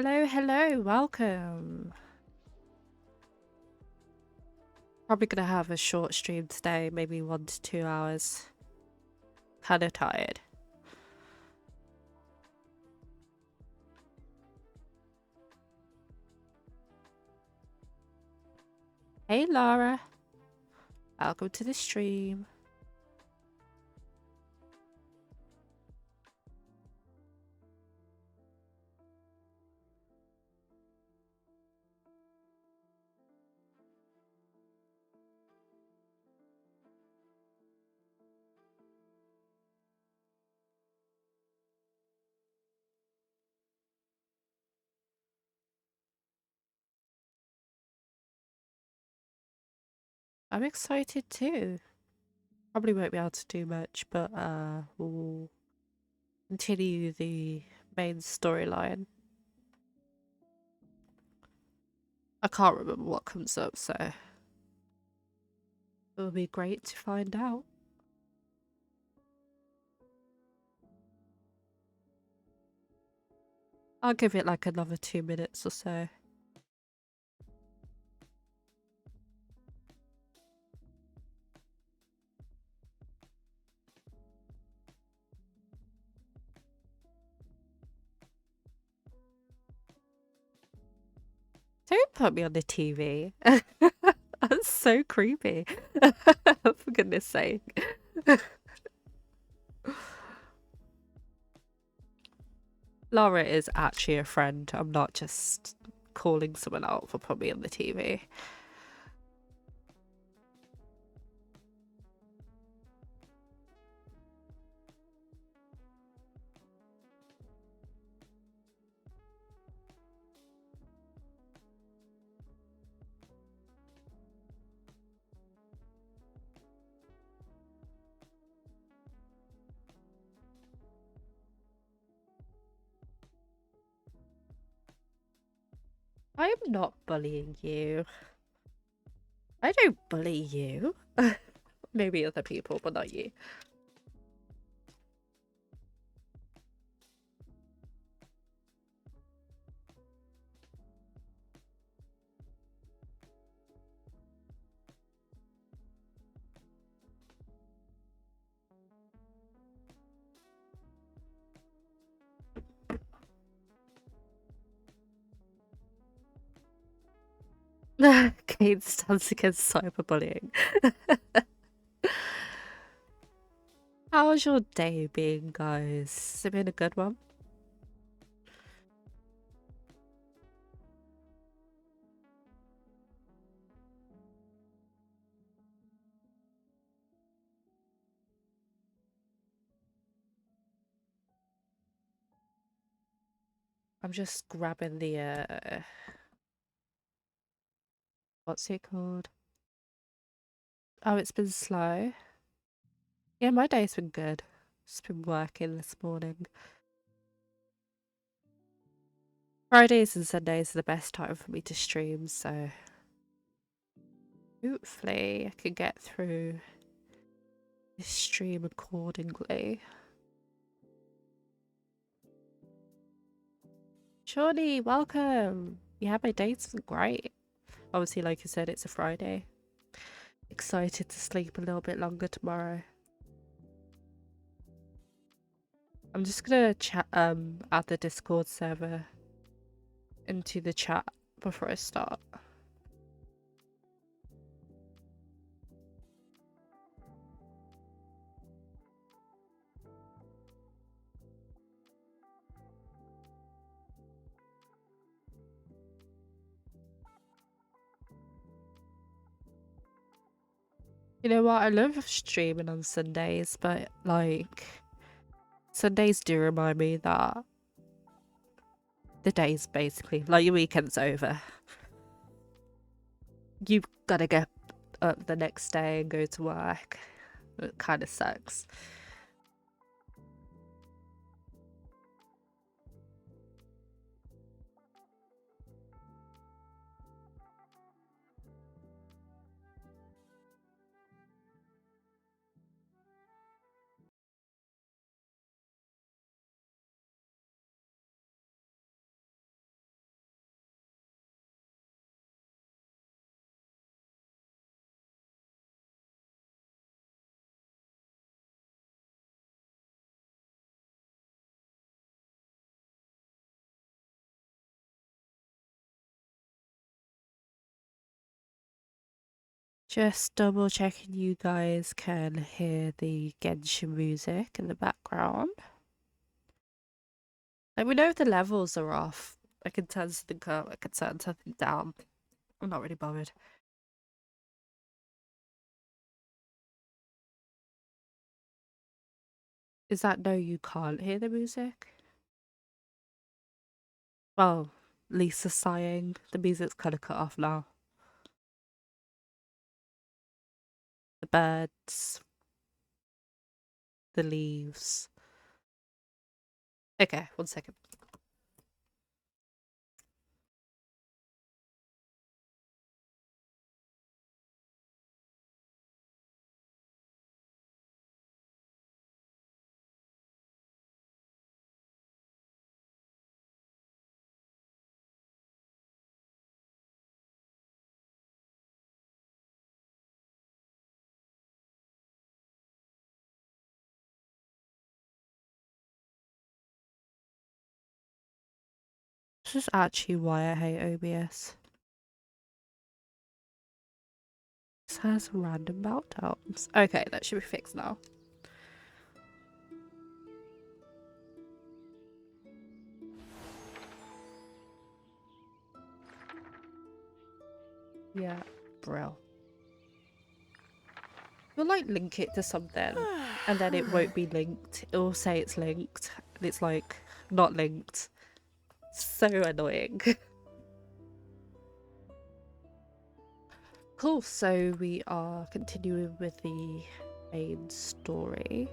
Hello, hello, welcome. Probably gonna have a short stream today, maybe 1 to 2 hours. Kinda tired. Hey Lara, welcome to the stream. I'm excited too. Probably won't be able to do much, but we'll continue the main storyline. I can't remember what comes up, so it'll be great to find out. I'll give it like another 2 minutes or so. Don't put me on the TV. That's so creepy. For goodness sake. Laura is actually a friend. I'm not just calling someone out for putting me on the TV. I am not bullying you. I don't bully you. Maybe other people, but not you. Kate stands against cyberbullying. How's your day been, guys? Has it been a good one? I'm just grabbing the what's it called? Oh, it's been slow. Yeah, my day's been good. Just been working this morning. Fridays and Sundays are the best time for me to stream, so hopefully I can get through this stream accordingly. Shawnee, welcome! Yeah, my day's been great. Obviously, like I said, it's a Friday. Excited to sleep a little bit longer tomorrow. I'm just gonna chat add the Discord server into the chat before I start. You know what? I love streaming on Sundays, but like Sundays do remind me that the day's basically like your weekend's over. You've gotta get up the next day and go to work. It kind of sucks. Just double checking you guys can hear the Genshin music in the background. Let me know if the levels are off. I can turn something up, I can turn something down. I'm not really bothered. Is that no, you can't hear the music? Well, Lisa's sighing. The music's kind of cut off now. The birds, the leaves. Okay, 1 second. This is actually why I hate OBS. This has random meltdowns. Okay, that should be fixed now. Yeah, bro. We'll like link it to something and then it won't be linked. It'll say it's linked and it's like not linked. So annoying. Cool, so we are continuing with the main story.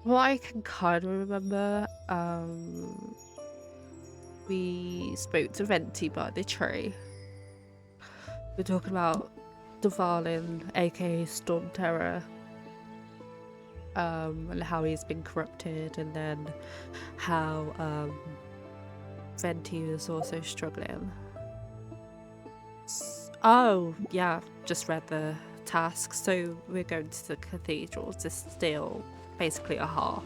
What I can kind of remember, we spoke to Venti by the tree. We're talking about Dvalin, aka Storm Terror, and how he's been corrupted, and then how Venti was also struggling. Oh, yeah, just read the task. So we're going to the cathedral to steal basically a harp.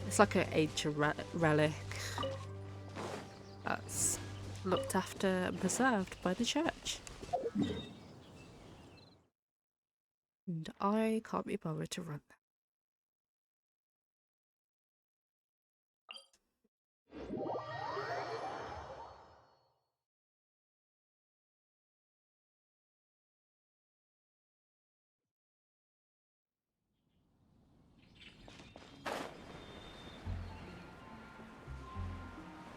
It's like an ancient relic that's looked after and preserved by the church. And I can't be bothered to run.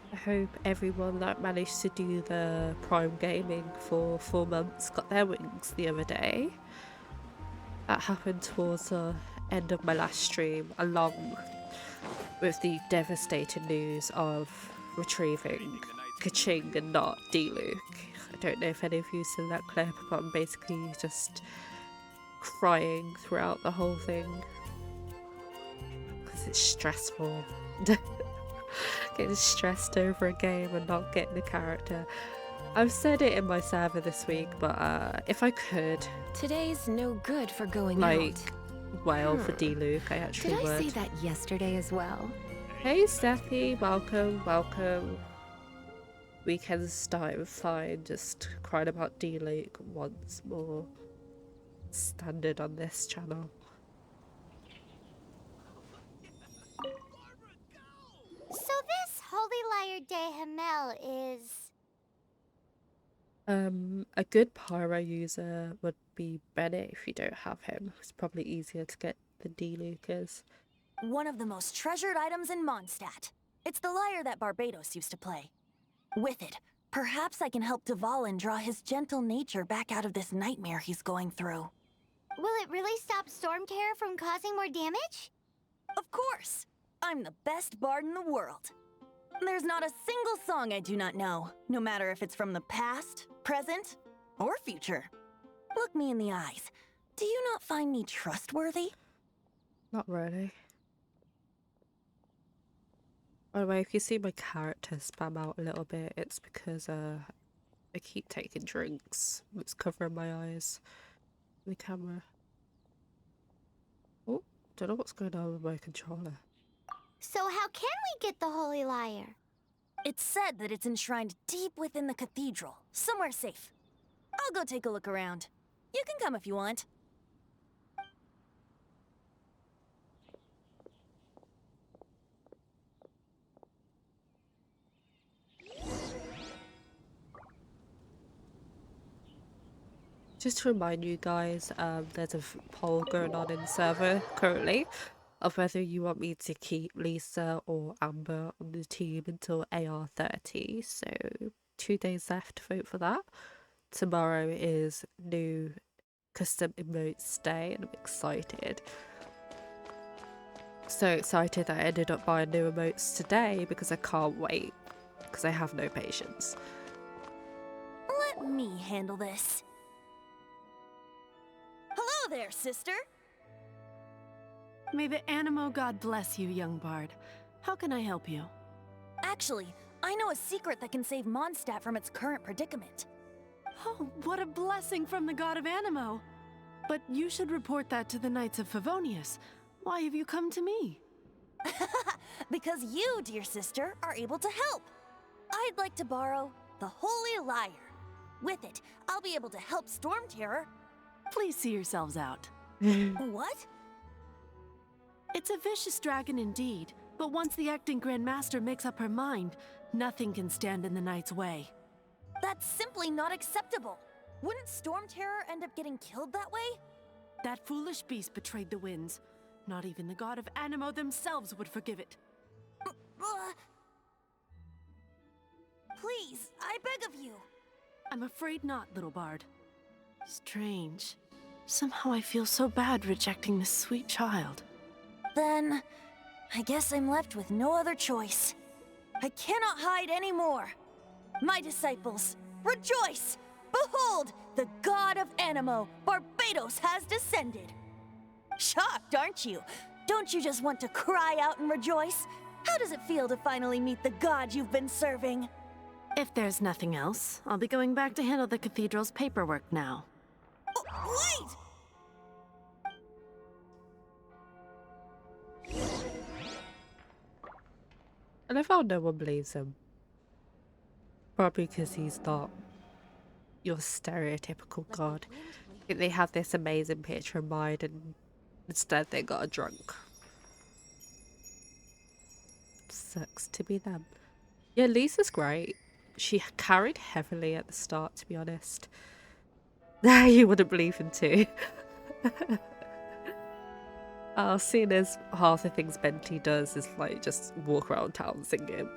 I hope everyone that managed to do the Prime Gaming for 4 months got their wings the other day. That happened towards the end of my last stream, along with the devastating news of retrieving Kaching and not D-Luke. I don't know if any of you seen that clip, but I'm basically just crying throughout the whole thing because it's stressful. Getting stressed over a game and not getting the character. I've said it in my server this week, but if I could, today's no good for going like, out. wail for D-Luke, I actually Did I would. say that yesterday as well? Hey Steffi, welcome, welcome. Weekends starting fine, just crying about D-Luke once more. Standard on this channel. So this Holy Liar de Hamel is... A good pyro user would be Bennett if you don't have him. It's probably easier to get than D-Luke is. One of the most treasured items in Mondstadt. It's the lyre that Barbados used to play. With it, perhaps I can help Dvalin draw his gentle nature back out of this nightmare he's going through. Will it really stop Storm Terror from causing more damage? Of course! I'm the best bard in the world. There's not a single song I do not know, no matter if it's from the past, present, or future. Look me in the eyes. Do you not find me trustworthy? Not really. By the way, if you see my character spam out a little bit, it's because I keep taking drinks. It's covering my eyes. The camera. Oh, don't know what's going on with my controller. So how can we get the Holy Liar? It's said that it's enshrined deep within the cathedral, somewhere safe. I'll go take a look around. You can come if you want. Just to remind you guys, there's a poll going on in the server currently of whether you want me to keep Lisa or Amber on the team until AR30. So 2 days left to vote for that. Tomorrow is new custom emotes day and I'm excited. So excited that I ended up buying new emotes today because I can't wait because I have no patience. Let me handle this. Hello there, sister. May the Animo god bless you, young bard. How can I help you? Actually, I know a secret that can save Mondstadt from its current predicament. Oh, what a blessing from the god of Animo! But you should report that to the Knights of Favonius. Why have you come to me? Because you, dear sister, are able to help. I'd like to borrow the Holy Lyre. With it, I'll be able to help Storm Terror. Please see yourselves out. What? It's a vicious dragon indeed, but once the acting Grand Master makes up her mind, nothing can stand in the Knight's way. That's simply not acceptable. Wouldn't Storm Terror end up getting killed that way? That foolish beast betrayed the winds. Not even the god of Animo themselves would forgive it. Please, I beg of you. I'm afraid not, little bard. Strange. Somehow I feel so bad rejecting this sweet child. Then, I guess I'm left with no other choice. I cannot hide anymore. My disciples, rejoice! Behold, the god of Animo, Barbados, has descended. Shocked, aren't you? Don't you just want to cry out and rejoice? How does it feel to finally meet the god you've been serving? If there's nothing else, I'll be going back to handle the cathedral's paperwork now. Wait! I love how no one believes him. Probably because he's not your stereotypical god. I think they had this amazing picture in mind and instead they got a drunk. Sucks to be them. Yeah, Lisa's great. She carried heavily at the start, to be honest. You wouldn't believe him too. Seeing as half the things Benty does is like just walk around town singing,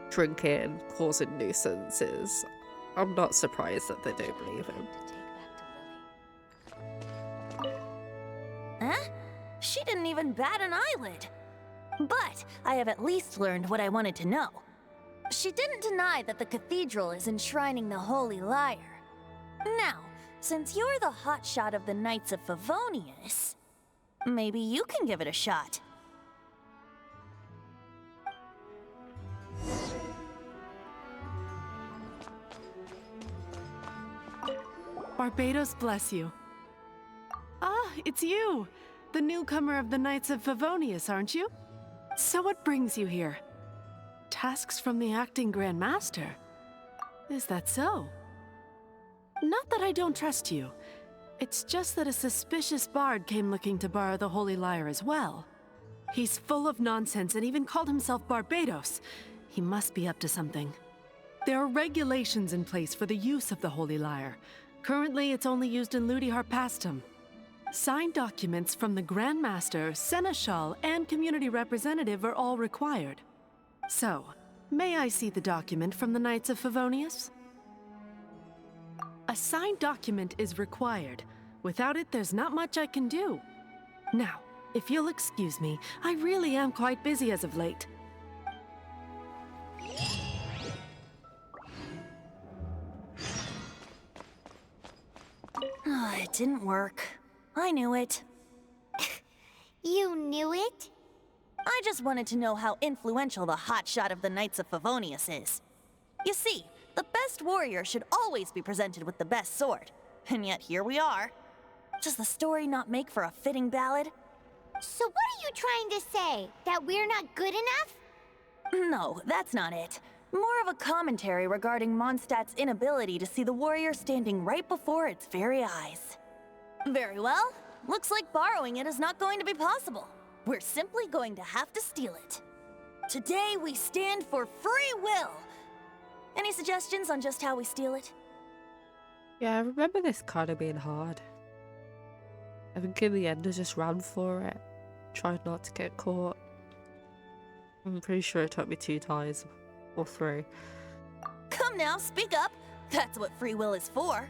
drinking, causing nuisances. I'm not surprised that they don't believe him. Huh? She didn't even bat an eyelid. But I have at least learned what I wanted to know. She didn't deny that the cathedral is enshrining the Holy Lyre. Now, since you're the hotshot of the Knights of Favonius, maybe you can give it a shot. Barbados bless you. Ah, it's you! The newcomer of the Knights of Favonius, aren't you? So what brings you here? Tasks from the acting Grand Master? Is that so? Not that I don't trust you. It's just that a suspicious bard came looking to borrow the Holy Lyre as well. He's full of nonsense and even called himself Barbados. He must be up to something. There are regulations in place for the use of the Holy Lyre. Currently, it's only used in Ludi Harpastum. Signed documents from the Grand Master, Seneschal, and Community Representative are all required. So, may I see the document from the Knights of Favonius? A signed document is required. Without it, there's not much I can do. Now, if you'll excuse me, I really am quite busy as of late. It didn't work. I knew it. You knew it? I just wanted to know how influential the hotshot of the Knights of Favonius is. You see, the best warrior should always be presented with the best sword. And yet here we are. Does the story not make for a fitting ballad? So what are you trying to say? That we're not good enough? No, that's not it. More of a commentary regarding Mondstadt's inability to see the warrior standing right before its very eyes. Very well. Looks like borrowing it is not going to be possible. We're simply going to have to steal it. Today we stand for free will. Any suggestions on just how we steal it? Yeah, I remember this kind of being hard. I think in the end I just ran for it. Tried not to get caught. I'm pretty sure it took me 2 times. Or 3. Come now, speak up. That's what free will is for.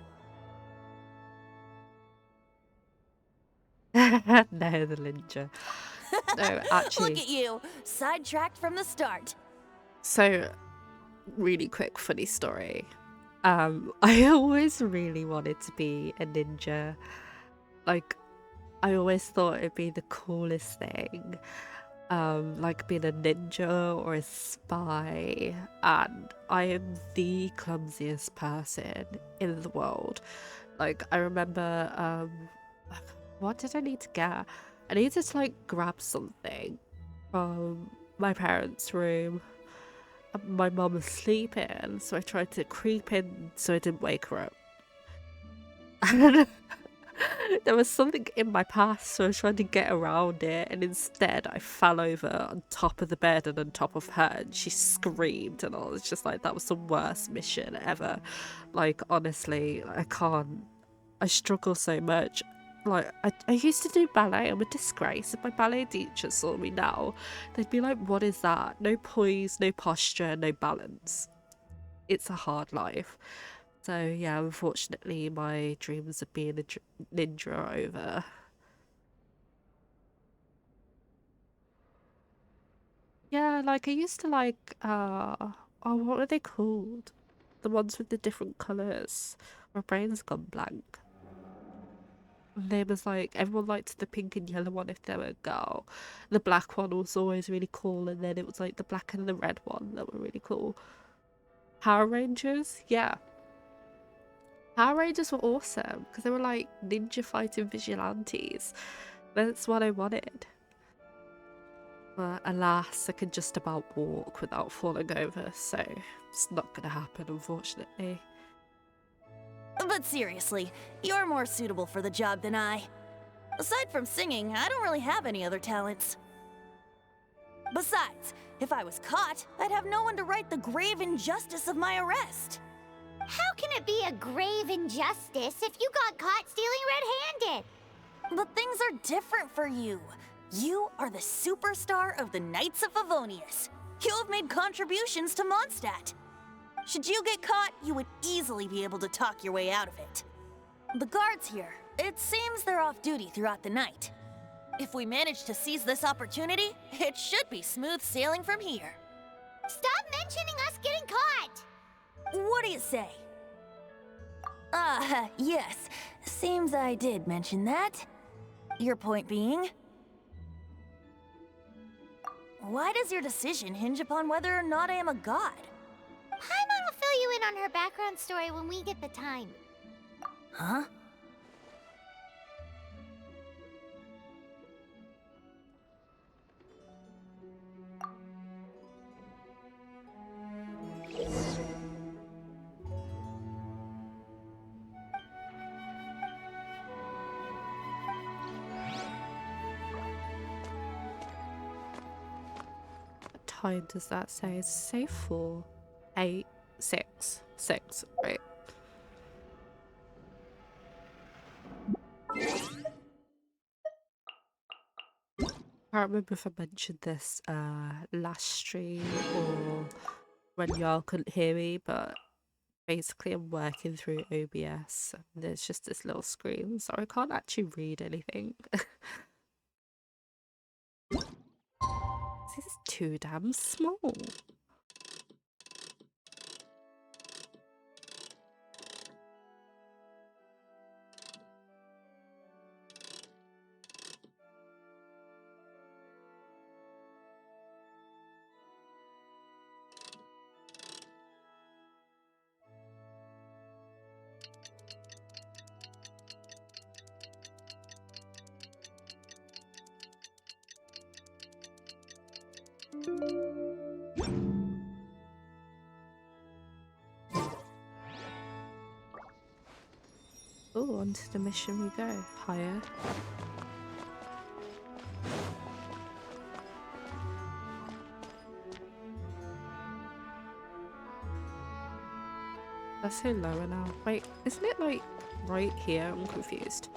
No, the ninja. No, actually. Look at you, sidetracked from the start. So, really quick funny story. I always really wanted to be a ninja. Like, I always thought it'd be the coolest thing. Like being a ninja or a spy, and I am the clumsiest person in the world. Like, I remember, what did I need to get? I needed to like grab something from my parents' room. My mum was sleeping, so I tried to creep in so I didn't wake her up. And there was something in my past, so I was trying to get around it, and instead I fell over on top of the bed and on top of her, and she screamed, and I was just like, that was the worst mission ever. Like, honestly, I struggle so much. Like, I used to do ballet. I'm a disgrace. If my ballet teacher saw me now, they'd be like, what is that? No poise, no posture, no balance. It's a hard life. So yeah, unfortunately my dreams of being a ninja are over. Yeah, like I used to like, oh, what were they called? The ones with the different colours. My brain's gone blank. There was like, everyone liked the pink and yellow one if they were a girl. The black one was always really cool, and then it was like the black and the red one that were really cool. Power Rangers? Yeah. Power Rangers were awesome because they were like ninja fighting vigilantes. That's what I wanted. But alas, I can just about walk without falling over, so it's not gonna happen, unfortunately. But seriously, you're more suitable for the job than I. Aside from singing, I don't really have any other talents. Besides, if I was caught, I'd have no one to right the grave injustice of my arrest. How can it be a grave injustice if you got caught stealing red-handed? But things are different for you. You are the superstar of the Knights of Favonius. You have made contributions to Mondstadt. Should you get caught, you would easily be able to talk your way out of it. The guards here, it seems they're off duty throughout the night. If we manage to seize this opportunity, it should be smooth sailing from here. Stop mentioning us getting caught! What do you say? Yes. Seems I did mention that. Your point being? Why does your decision hinge upon whether or not I am a god? Paimon will fill you in on her background story when we get the time. Huh? What time does that say? It's say 4, 8, 6, 6, right? I can't remember if I mentioned this last stream or when y'all couldn't hear me, but basically I'm working through OBS and there's just this little screen, so I can't actually read anything. This is too damn small. onto the mission we go. Higher. That's so lower now. Wait, isn't it like right here? I'm confused.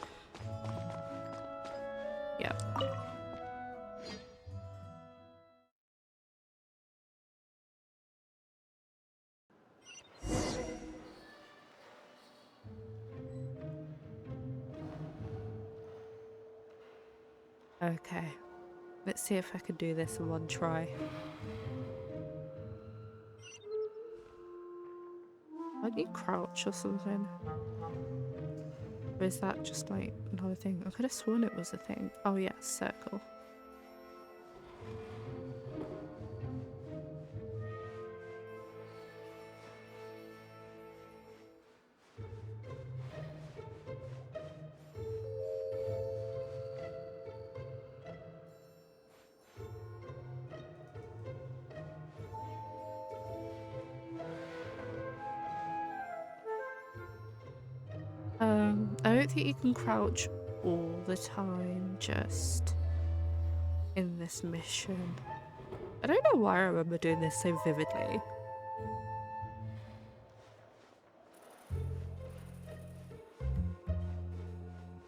Yeah. Okay. Let's see if I can do this in one try. Why do you crouch or something? Or is that just like another thing? I could have sworn it was a thing. Oh yeah, circle. I don't think you can crouch all the time, just in this mission. I don't know why I remember doing this so vividly.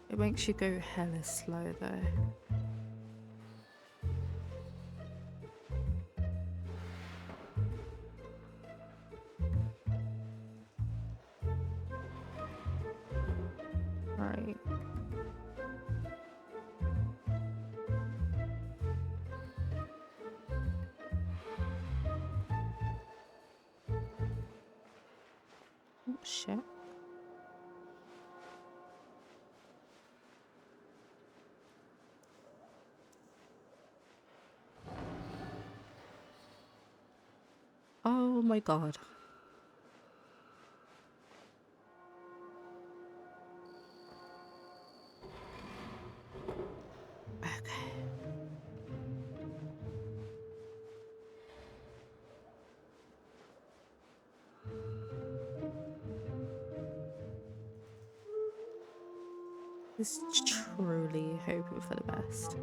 It makes you go hella slow though. Right. Oh shit. Oh my god. Okay. Just truly hoping for the best.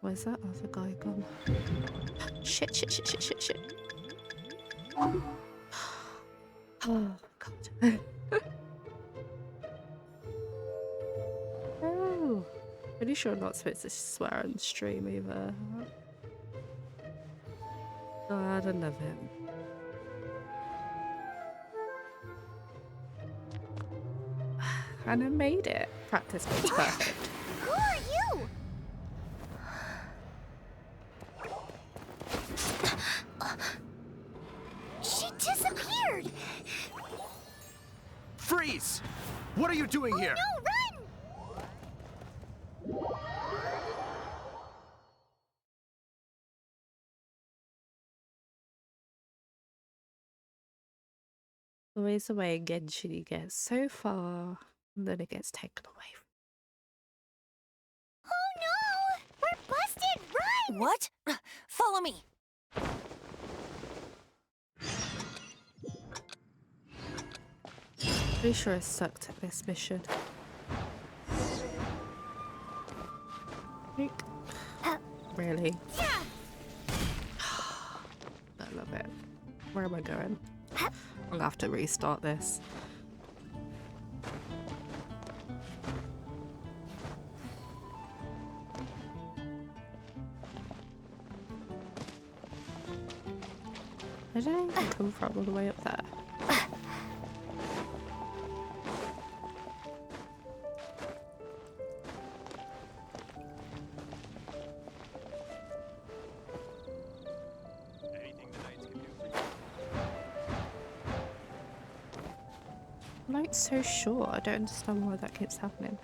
Where's that other guy gone? Shit, shit, shit, shit, shit, shit. Oh, God. Oh. Pretty sure I'm not supposed to swear on stream either. God, I love him. And I made it. Practice makes perfect. Who are you? She disappeared. Freeze! What are you doing here? No, run! Always the way Genshin gets so far, and then it gets taken away. Oh no! We're busted! Run! What? Follow me. Pretty sure I sucked at this mission. Like, really? Yeah. I love it. Where am I going? I'm gonna have to restart this. Where did I even come from all the way up there? I'm like so short. I don't understand why that keeps happening.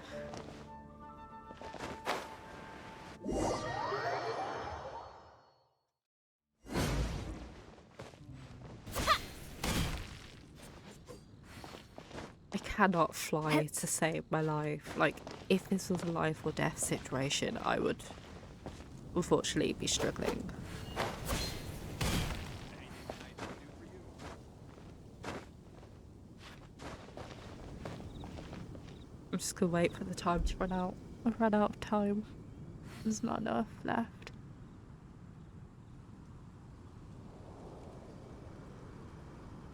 I cannot fly to save my life. Like, if this was a life or death situation, I would unfortunately be struggling. I'm just gonna wait for the time to run out. I've run out of time. There's not enough left.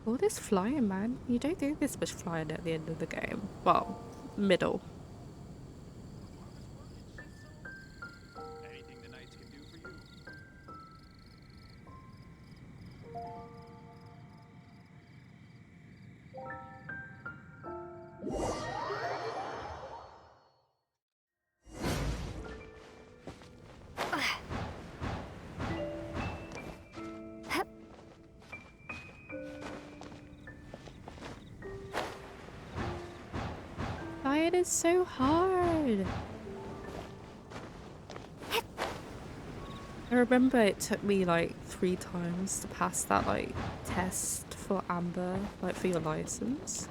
All this flying, man. You don't do this much flying at the end of the game. Well, middle. Anything the knights can do for you? Flying is so hard. I remember it took me like 3 times to pass that like test for Amber, like for your license.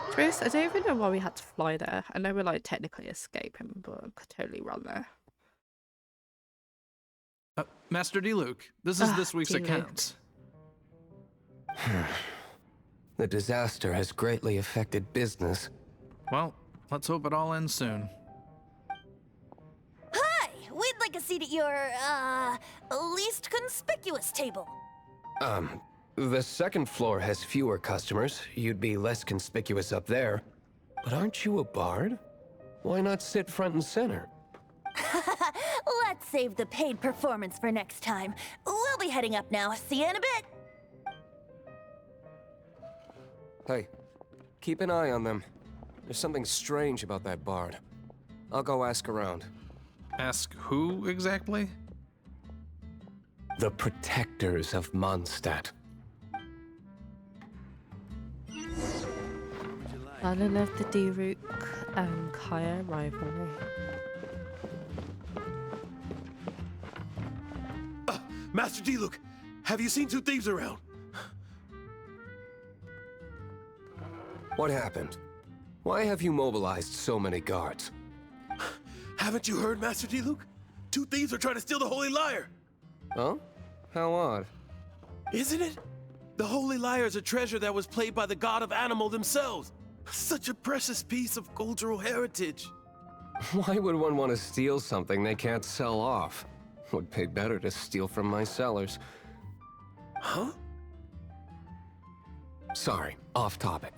Chris, I don't even know why we had to fly there. I know we're like technically escaping, but I could totally run there. Master D-Luke, this is this week's D-Luke. accounts. The disaster has greatly affected business. Well, let's hope it all ends soon. Hi! We'd like a seat at your, least conspicuous table. The second floor has fewer customers. You'd be less conspicuous up there. But aren't you a bard? Why not sit front and center? Let's save the paid performance for next time. We'll be heading up now. See you in a bit. Hey, keep an eye on them. There's something strange about that bard. I'll go ask around. Ask who exactly? The protectors of Mondstadt. I love the Daruk and Kaya rivalry. Master D-Luke, have you seen 2 thieves around? What happened? Why have you mobilized so many guards? Haven't you heard, Master D-Luke? 2 thieves are trying to steal the Holy Lyre. Huh? How odd. Isn't it? The Holy Lyre is a treasure that was played by the god of animal themselves. Such a precious piece of cultural heritage. Why would one want to steal something they can't sell off? Would pay better to steal from my sellers. Huh? Sorry, off topic.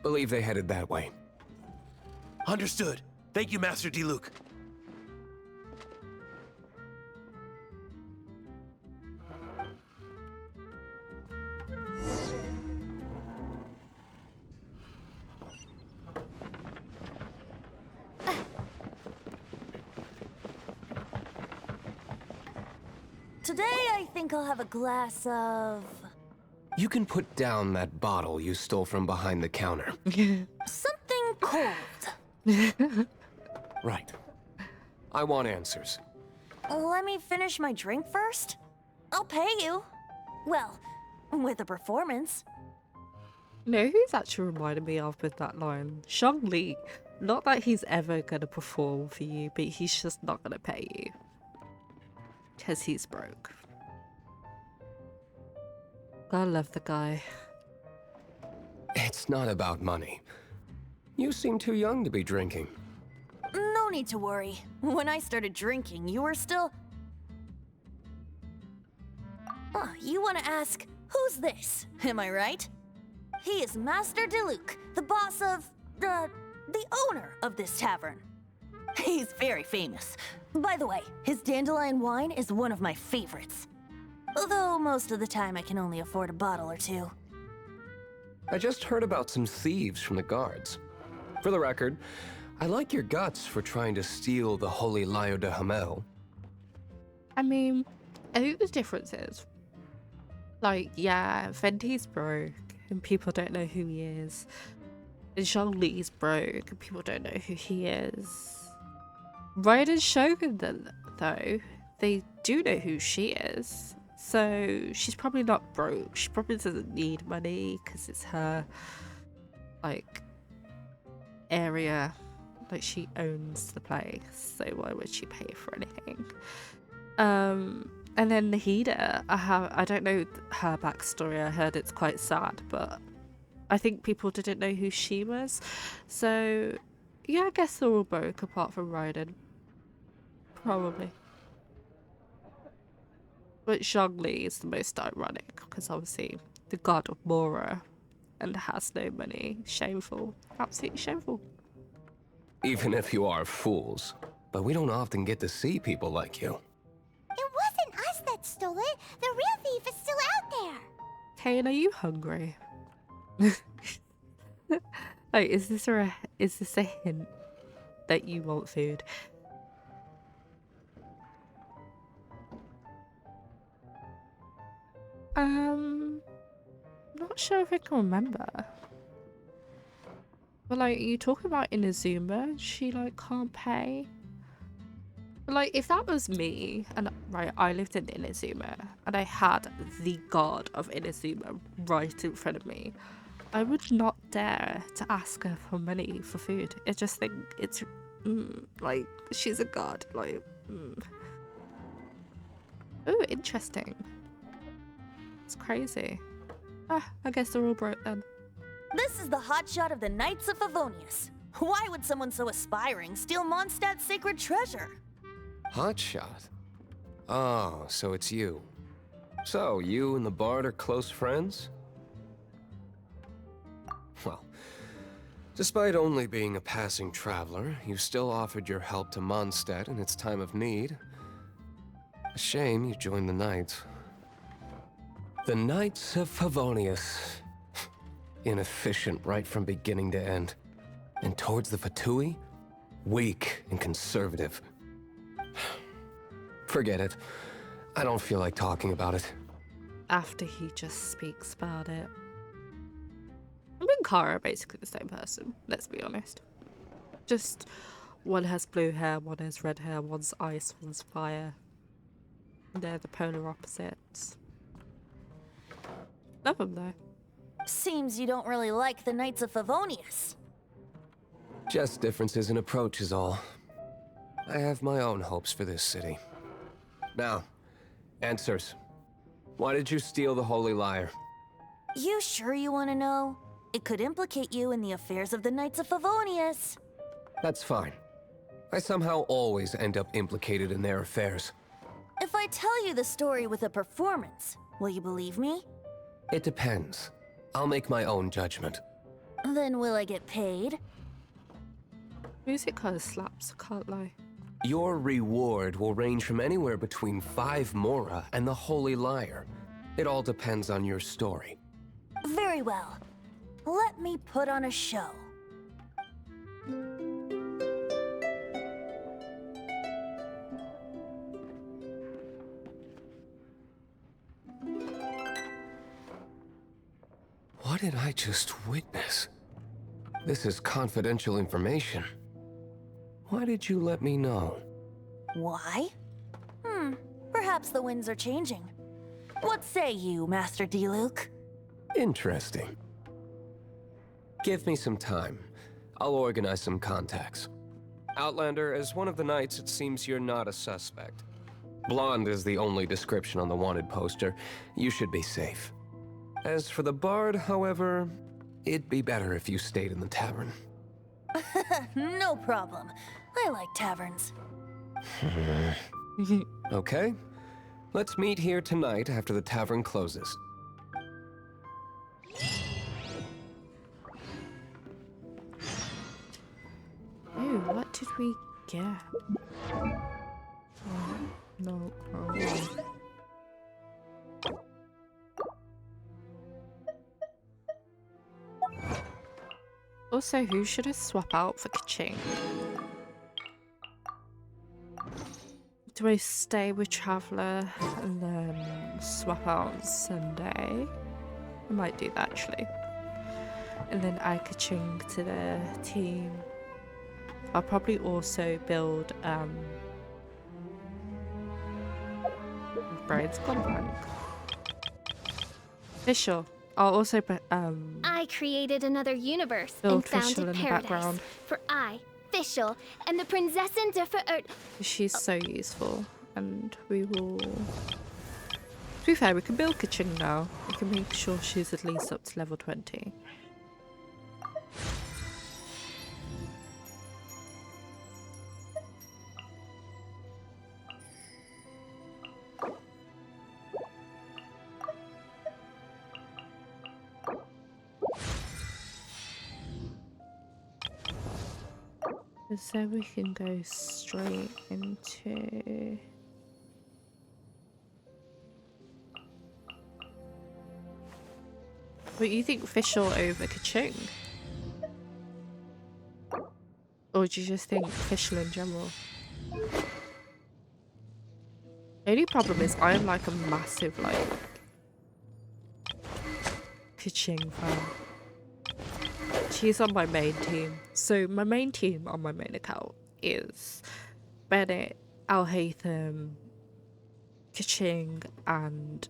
Believe they headed that way. Understood. Thank you, Master D-Luke. Today, I think I'll have a glass of... You can put down that bottle you stole from behind the counter. something cold. Right. I want answers. Let me finish my drink first. I'll pay you. Well, with a performance. You know who's actually reminded me of with that line? Shang Li. Not that he's ever gonna perform for you, but he's just not gonna pay you. Because he's broke. I love the guy. It's not about money. You seem too young to be drinking. No need to worry. When I started drinking, you were still... Oh, you want to ask, who's this? Am I right? He is Master D-Luke, the boss of... the owner of this tavern. He's very famous. By the way, his dandelion wine is one of my favorites. Although most of the time I can only afford a bottle or 2. I just heard about some thieves from the guards. For the record, I like your guts for trying to steal the Holy Lyre de Hamel. I mean, I think the difference is, like, yeah, Venti's broke and people don't know who he is. And Zhang Li's broke and people don't know who he is. Ryan and Shogun, though, they do know who she is. So she's probably not broke. She probably doesn't need money because it's her, like, area. Like, she owns the place. So why would she pay for anything? And then Nahida, I don't know her backstory. I heard it's quite sad, but I think people didn't know who she was. So yeah, I guess they're all broke apart from Raiden. Probably. But Zhongli is the most ironic because obviously the god of Mora and has no money. Shameful. Absolutely shameful. Even if you are fools. But we don't often get to see people like you. It wasn't us that stole it. The real thief is still out there. Kane, are you hungry? Like, is this a hint that you want food? Not sure if I can remember. But like, you talk about Inazuma, she like can't pay. But like, if that was me, and right, I lived in Inazuma, and I had the god of Inazuma right in front of me, I would not dare to ask her for money for food. I just think it's like, she's a god. Like, oh, interesting. It's crazy. I guess they're all broke then. This is the hotshot of the Knights of Favonius. Why would someone so aspiring steal Mondstadt's sacred treasure? Hotshot? Oh, so it's you. So, you and the Bard are close friends? Well, despite only being a passing traveler, you still offered your help to Mondstadt in its time of need. A shame you joined the Knights. The Knights of Favonius. Inefficient right from beginning to end. And towards the Fatui, weak and conservative. Forget it. I don't feel like talking about it. After he just speaks about it. I mean, Kara are basically the same person, let's be honest. Just one has blue hair, one has red hair, one's ice, one's fire. They're the polar opposites. Love them though. Seems you don't really like the Knights of Favonius. Just differences in approach is all. I have my own hopes for this city. Now, answers. Why did you steal the Holy Lyre? You sure you want to know? It could implicate you in the affairs of the Knights of Favonius. That's fine. I somehow always end up implicated in their affairs. If I tell you the story with a performance, will you believe me? It depends. I'll make my own judgment. Then will I get paid? Music kind of slaps, I can't lie. Your reward will range from anywhere between 5 Mora and the Holy Lyre. It all depends on your story. Very well. Let me put on a show. What did I just witness? This is confidential information. Why did you let me know? Why? Perhaps the winds are changing. What say you, Master Diluc? Interesting. Give me some time. I'll organize some contacts. Outlander, as one of the knights, it seems you're not a suspect. Blonde is the only description on the wanted poster. You should be safe. As for the Bard, however, it'd be better if you stayed in the tavern. No problem. I like taverns. Okay. Let's meet here tonight after the tavern closes. Ooh, what did we get? No. Also, who should I swap out for Kaching? Do I stay with Traveler and then swap out on Sunday? I might do that actually. And then add Kaching to the team. I'll probably also build Brain's gone blank. Fischl. I'll also put I created another universe Build and found Fischl a in the paradise background. for I, Fischl, and the Prinzessin der Verirrten. she's so useful. and we will... To be fair, we can build Kaching now. We can make sure she's at least up to level 20. So we can go straight into... But you think Fischl over Kaching? Or do you just think Fischl in general? The only problem is I'm like a massive like Kaching fan. She's on my main team. So my main team on my main account is Bennett, Al-Haytham, Kaching and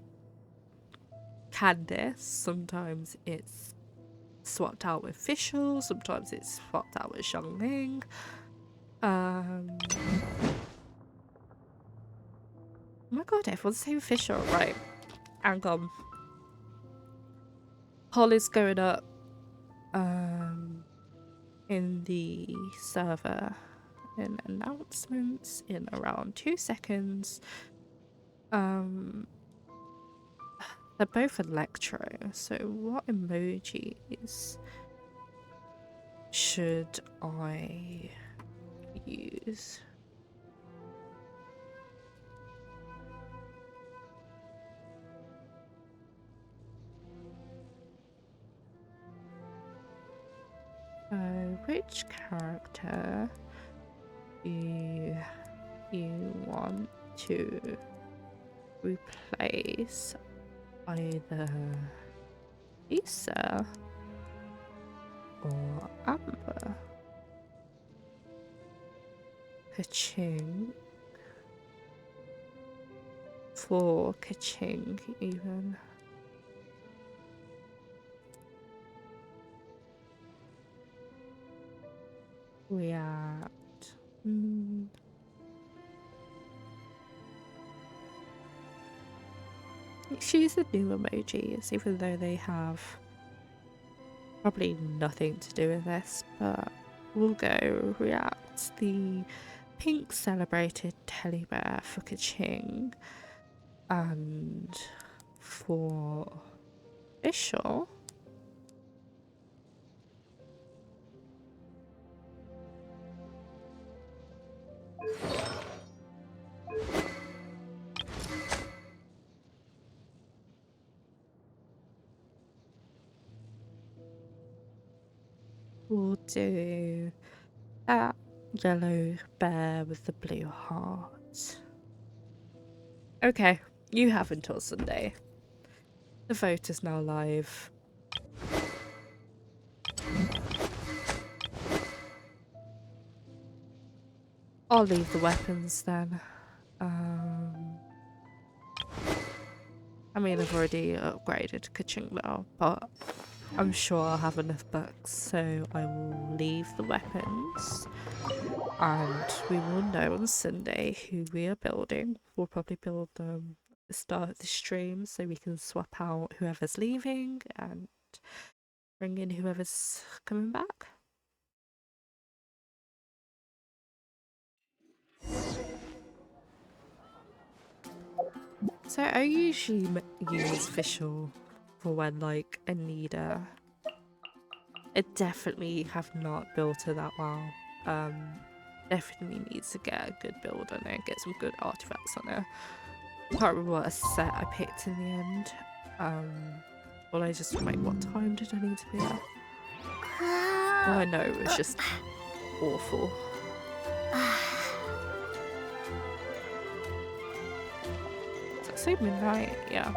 Candice. Sometimes it's swapped out with Fischl, sometimes it's swapped out with Xiangling. Oh my god, everyone's saying Fischl, right? Hang on. Poll is going up in the server in announcements in around 2 seconds. They're both Electro, so what emojis should I use? Which character do you want to replace either Lisa or Amber? Kaching. For Kaching, even. React. She's the new emojis, even though they have probably nothing to do with this, but we'll go React. The pink celebrated teddy bear for Kaching, and for Fischl, we'll do that yellow bear with the blue heart. Okay, you have until Sunday. The vote is now live. I'll leave the weapons then. I mean, I've already upgraded Kaching now, but I'm sure I'll have enough bucks, so I will leave the weapons. And we will know on Sunday who we are building. We'll probably build them at the start of the stream so we can swap out whoever's leaving and bring in whoever's coming back. So I usually use Fischl for when like I need her. I definitely have not built her that well. Definitely needs to get a good build on her, get some good artifacts on her. Can't remember what set I picked in the end. Well, I just wait, what time did I need to be at? All I know it was just awful. Did I say midnight? Yeah.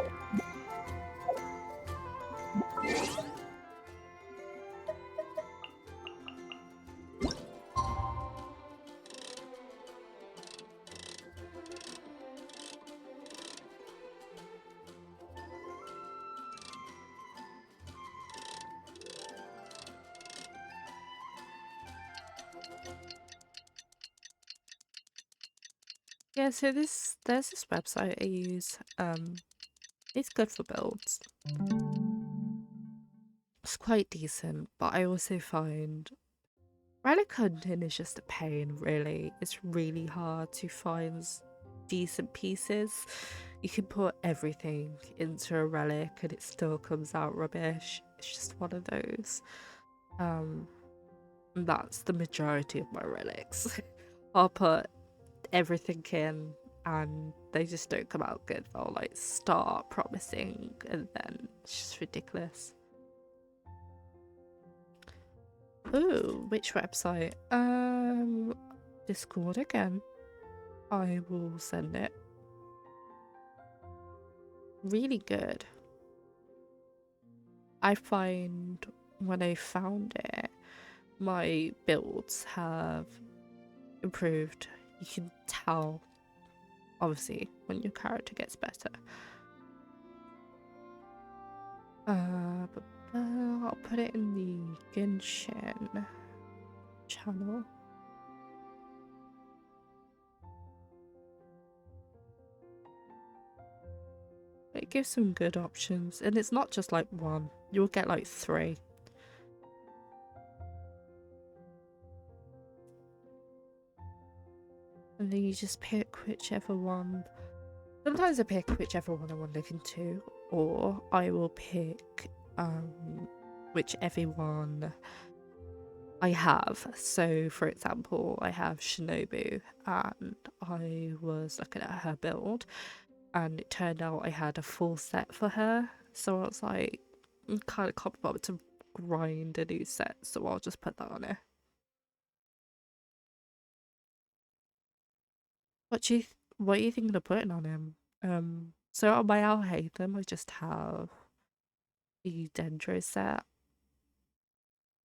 Yeah, so there's this website I use. It's good for builds. It's quite decent, but I also find relic hunting is just a pain, really. It's really hard to find decent pieces. You can put everything into a relic and it still comes out rubbish. It's just one of those. And that's the majority of my relics. I'll put everything in and they just don't come out good. They'll like start promising and then it's just ridiculous. Ooh, which website? Discord again. I will send it. Really good. I find when I found it, my builds have improved. You can tell, obviously, when your character gets better. But I'll put it in the Genshin channel. It gives some good options, and it's not just like one. You'll get like 3. And then you just pick whichever one. Sometimes I pick whichever one I want to look into, or I will pick whichever one I have. So for example, I have Shinobu and I was looking at her build and it turned out I had a full set for her. So I was like, kind of can't be bothered to grind a new set, so I'll just put that on her. What are you thinking of putting on him? So on my Alhaitham, I just have the Dendro set.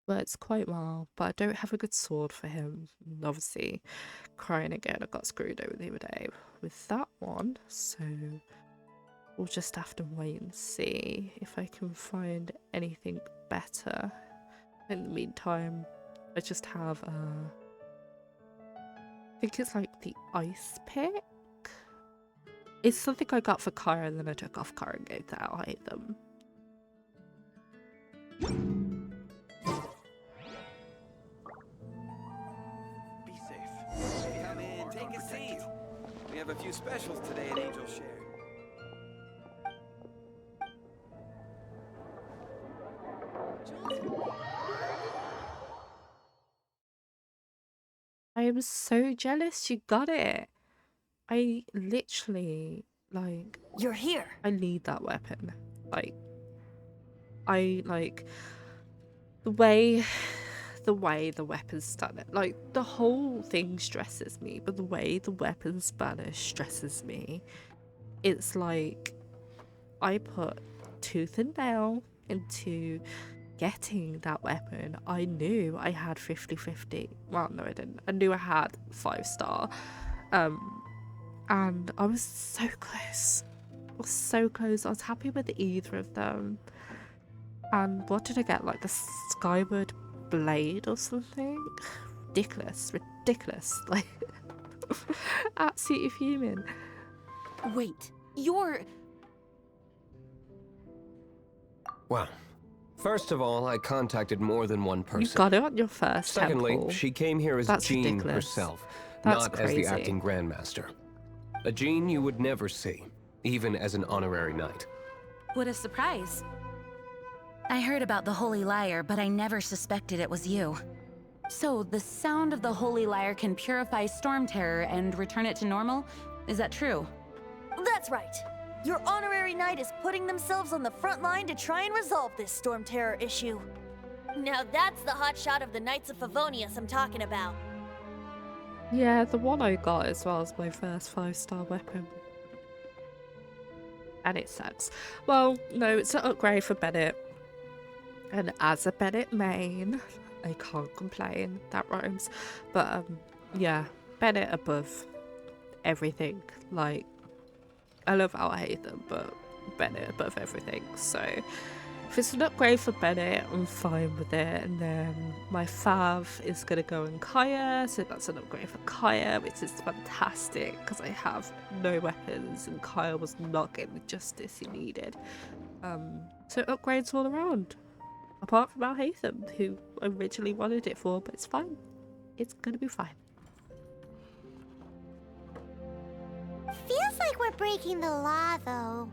But it's quite well, but I don't have a good sword for him. And obviously, crying again, I got screwed over the other day with that one, so we'll just have to wait and see if I can find anything better. In the meantime, I just have I think it's like the ice pick. It's something I got for Kara and then I took off Kara and gave that. I hate them. Be safe. Come in, take a seat. We have a few specials today at Angel Share. I am so jealous you got it. I literally, like... You're here. I need that weapon. Like... I, like... The way the weapons done it. Like, the whole thing stresses me, but the way the weapon Spanish stresses me, it's like... I put tooth and nail into getting that weapon. I knew I had 50-50. Well, no I didn't. I knew I had 5-star. And I was so close. I was so close. I was happy with either of them. And what did I get? Like the Skyward Blade or something? Ridiculous. Like, absolutely fuming. Wait, you're... Well, first of all, I contacted more than one person. You got it on your first Secondly, temple. she came here as That's Jean ridiculous. herself, That's not crazy. as the acting grandmaster. A Jean you would never see, even as an honorary knight. What a surprise. I heard about the Holy Lyre, but I never suspected it was you. So, the sound of the Holy Lyre can purify Storm Terror and return it to normal? Is that true? That's right. Your honorary knight is putting themselves on the front line to try and resolve this Storm Terror issue. Now that's the hotshot of the Knights of Favonius I'm talking about. Yeah, the one I got as well as my first 5-star weapon. And it sucks. Well, no, it's an upgrade for Bennett. And as a Bennett main, I can't complain. That rhymes. But, yeah, Bennett above everything. Like, I love Alhaitham, but Bennett above everything. So, If it's an upgrade for Bennett, I'm fine with it. And then my fav is going to go in Kaya, so that's an upgrade for Kaya, which is fantastic because I have no weapons and Kaya was not getting the justice he needed. So upgrades all around. Apart from Al-Haytham, who originally wanted it for, but it's fine. It's going to be fine. Feels like we're breaking the law, though.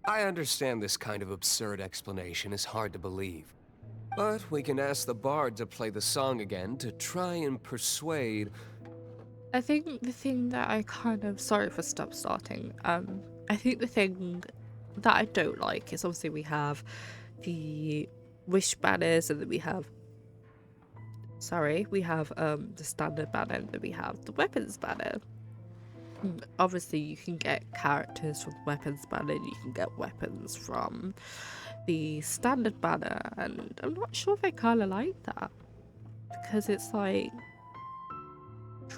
I understand this kind of absurd explanation is hard to believe. But we can ask the bard to play the song again to try and persuade... I think the thing that I kind of... Sorry for starting. I think the thing that I don't like is obviously we have the wish banners and then we have... Sorry, we have the standard banner and then we have the weapons banner. Obviously you can get characters from the weapons banner and you can get weapons from the standard banner, and I'm not sure if I kind of like that because it's like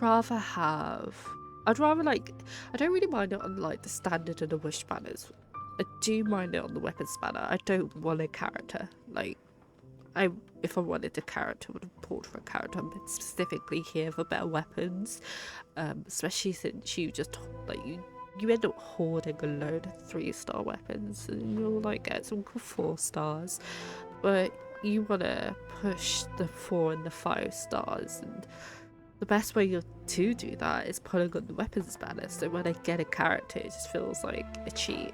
I'd rather like I don't really mind it on like the standard and the wish banners. I do mind it on the weapons banner. I don't want a character. Like if I wanted a character, I would have pulled for a character. I'm specifically here for better weapons, especially since you just like you end up hoarding a load of 3-star weapons and you'll like get some 4 stars, but you want to push the 4 and the 5 stars, and the best way to do that is putting on the weapons banner, so when I get a character it just feels like a cheat.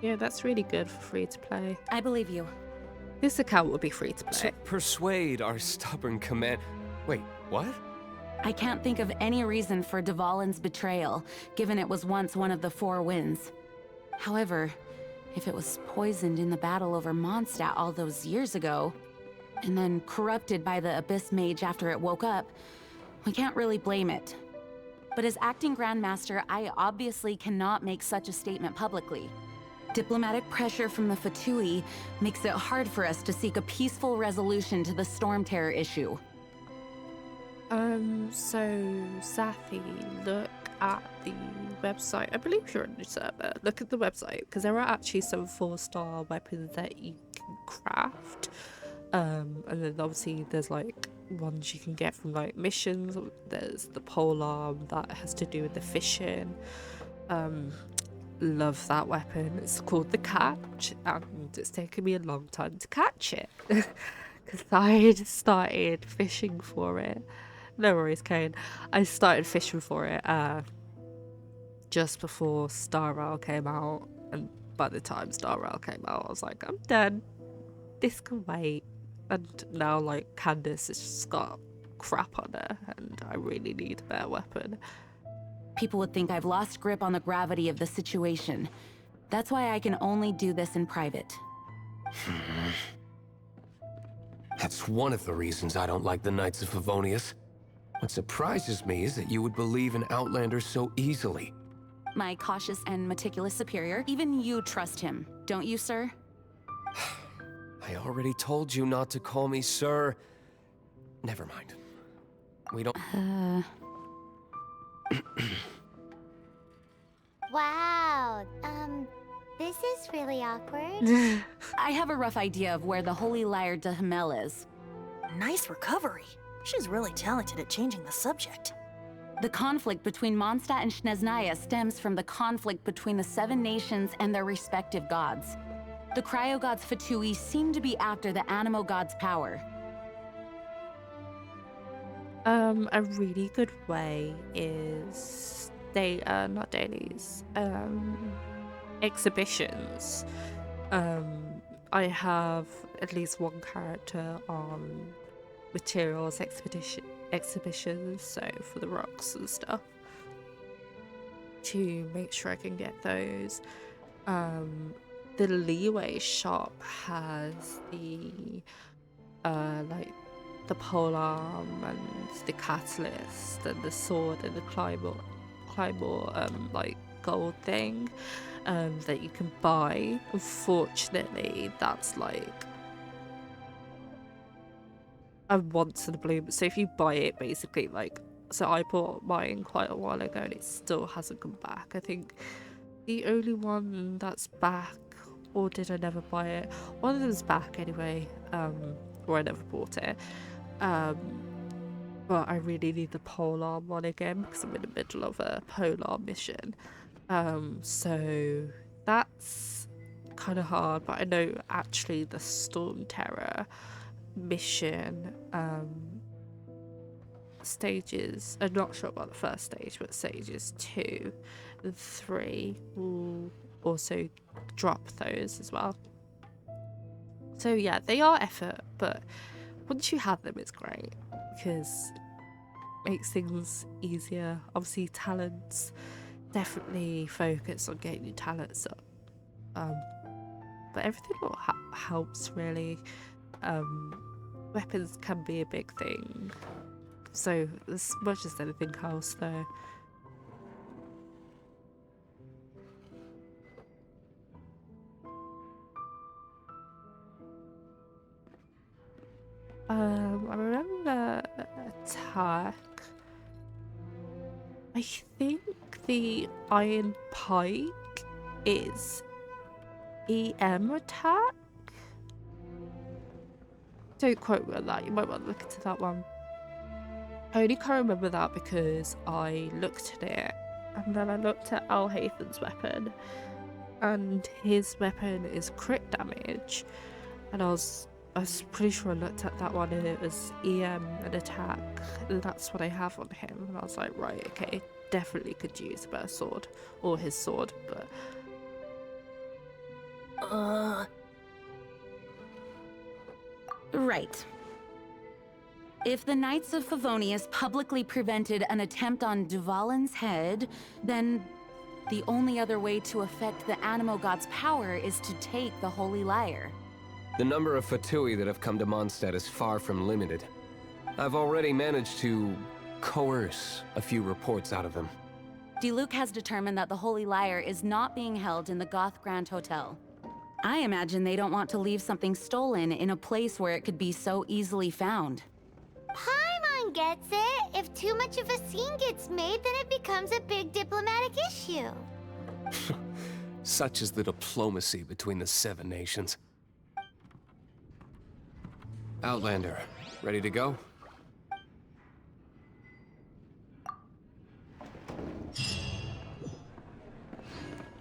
Yeah, that's really good for free to play. I believe you. This account will be free to play. To persuade our stubborn command... Wait, what? I can't think of any reason for Dvalin's betrayal, given it was once one of the 4 winds. However, if it was poisoned in the battle over Mondstadt all those years ago, and then corrupted by the Abyss Mage after it woke up, we can't really blame it. But as acting Grandmaster, I obviously cannot make such a statement publicly. Diplomatic pressure from the Fatui makes it hard for us to seek a peaceful resolution to the Storm Terror issue. So Safi, look at the website. I believe you're on the server. Look at the website, because there are actually some 4-star weapons that you can craft. And then obviously there's like ones you can get from like missions. There's the polearm that has to do with the fishing. Love that weapon. It's called the Catch, and it's taken me a long time to catch it because I started fishing for it. No worries, Kane. I started fishing for it just before Star Rail came out, and by the time Star Rail came out I was like, I'm done, this can wait. And now like Candace has just got crap on her and I really need a better weapon. People would think I've lost grip on the gravity of the situation. That's why I can only do this in private. That's one of the reasons I don't like the Knights of Favonius. What surprises me is that you would believe in Outlanders so easily. My cautious and meticulous superior, even you trust him, don't you, sir? I already told you not to call me sir. Never mind. We don't... Wow, this is really awkward. I have a rough idea of where the Holy Liar de Hamel is. Nice recovery. She's really talented at changing the subject. The conflict between Mondstadt and Snezhnaya stems from the conflict between the 7 nations and their respective gods. The cryo-gods Fatui seem to be after the Animo god's power. A really good way is not dailies, exhibitions. I have at least one character on materials exhibitions, so for the rocks and stuff, to make sure I can get those. The Leeway shop has the like the polearm and the catalyst and the sword and the Claymore like gold thing that you can buy. Unfortunately, that's like a once in a blue. So if you buy it, basically like So I bought mine quite a while ago and it still hasn't come back. I think the only one that's back, or did I never buy it? One of them's back anyway, or I never bought it. But I really need the polar one again because I'm in the middle of a polar mission. So that's kind of hard, but I know actually the Storm Terror mission stages, I'm not sure about the first stage, but stages 2 and 3 will also drop those as well. So yeah, they are effort, but once you have them, it's great because it makes things easier. Obviously, talents, definitely focus on getting your talents up. But everything helps really. Weapons can be a big thing. So as much as anything else, though. I remember attack. I think the Iron Pike is EM attack. Don't quote me on that. You might want to look into that one. I only can't remember that because I looked at it and then I looked at Al Haythan's weapon, and his weapon is crit damage, and I was pretty sure I looked at that one and it was EM and attack, and that's what I have on him, and I was like, right, okay, definitely could use a better sword, or his sword, but Right. If the Knights of Favonius publicly prevented an attempt on Duvalin's head, then the only other way to affect the Animo God's power is to take the Holy Lyre. The number of Fatui that have come to Mondstadt is far from limited. I've already managed to coerce a few reports out of them. Diluc has determined that the Holy Lyre is not being held in the Goth Grand Hotel. I imagine they don't want to leave something stolen in a place where it could be so easily found. Paimon gets it. If too much of a scene gets made, then it becomes a big diplomatic issue. Such is the diplomacy between the 7 nations. Outlander, ready to go?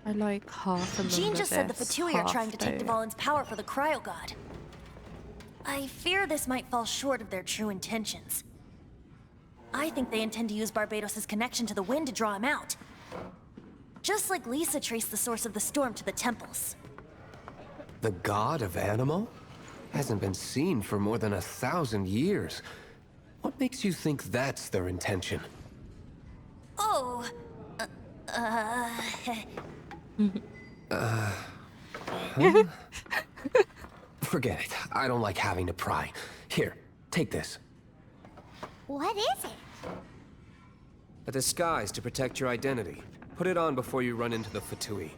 I like half a Jean just said the this, Fatui are half trying to take don't. Dvalin's power for the Cryo God. I fear this might fall short of their true intentions. I think they intend to use Barbados' connection to the wind to draw him out. Just like Lisa traced the source of the storm to the temples. The god of Animo? Hasn't been seen for more than 1,000 years. What makes you think that's their intention? Oh, Forget it. I don't like having to pry. Here, take this. What is it? A disguise to protect your identity. Put it on before you run into the Fatui.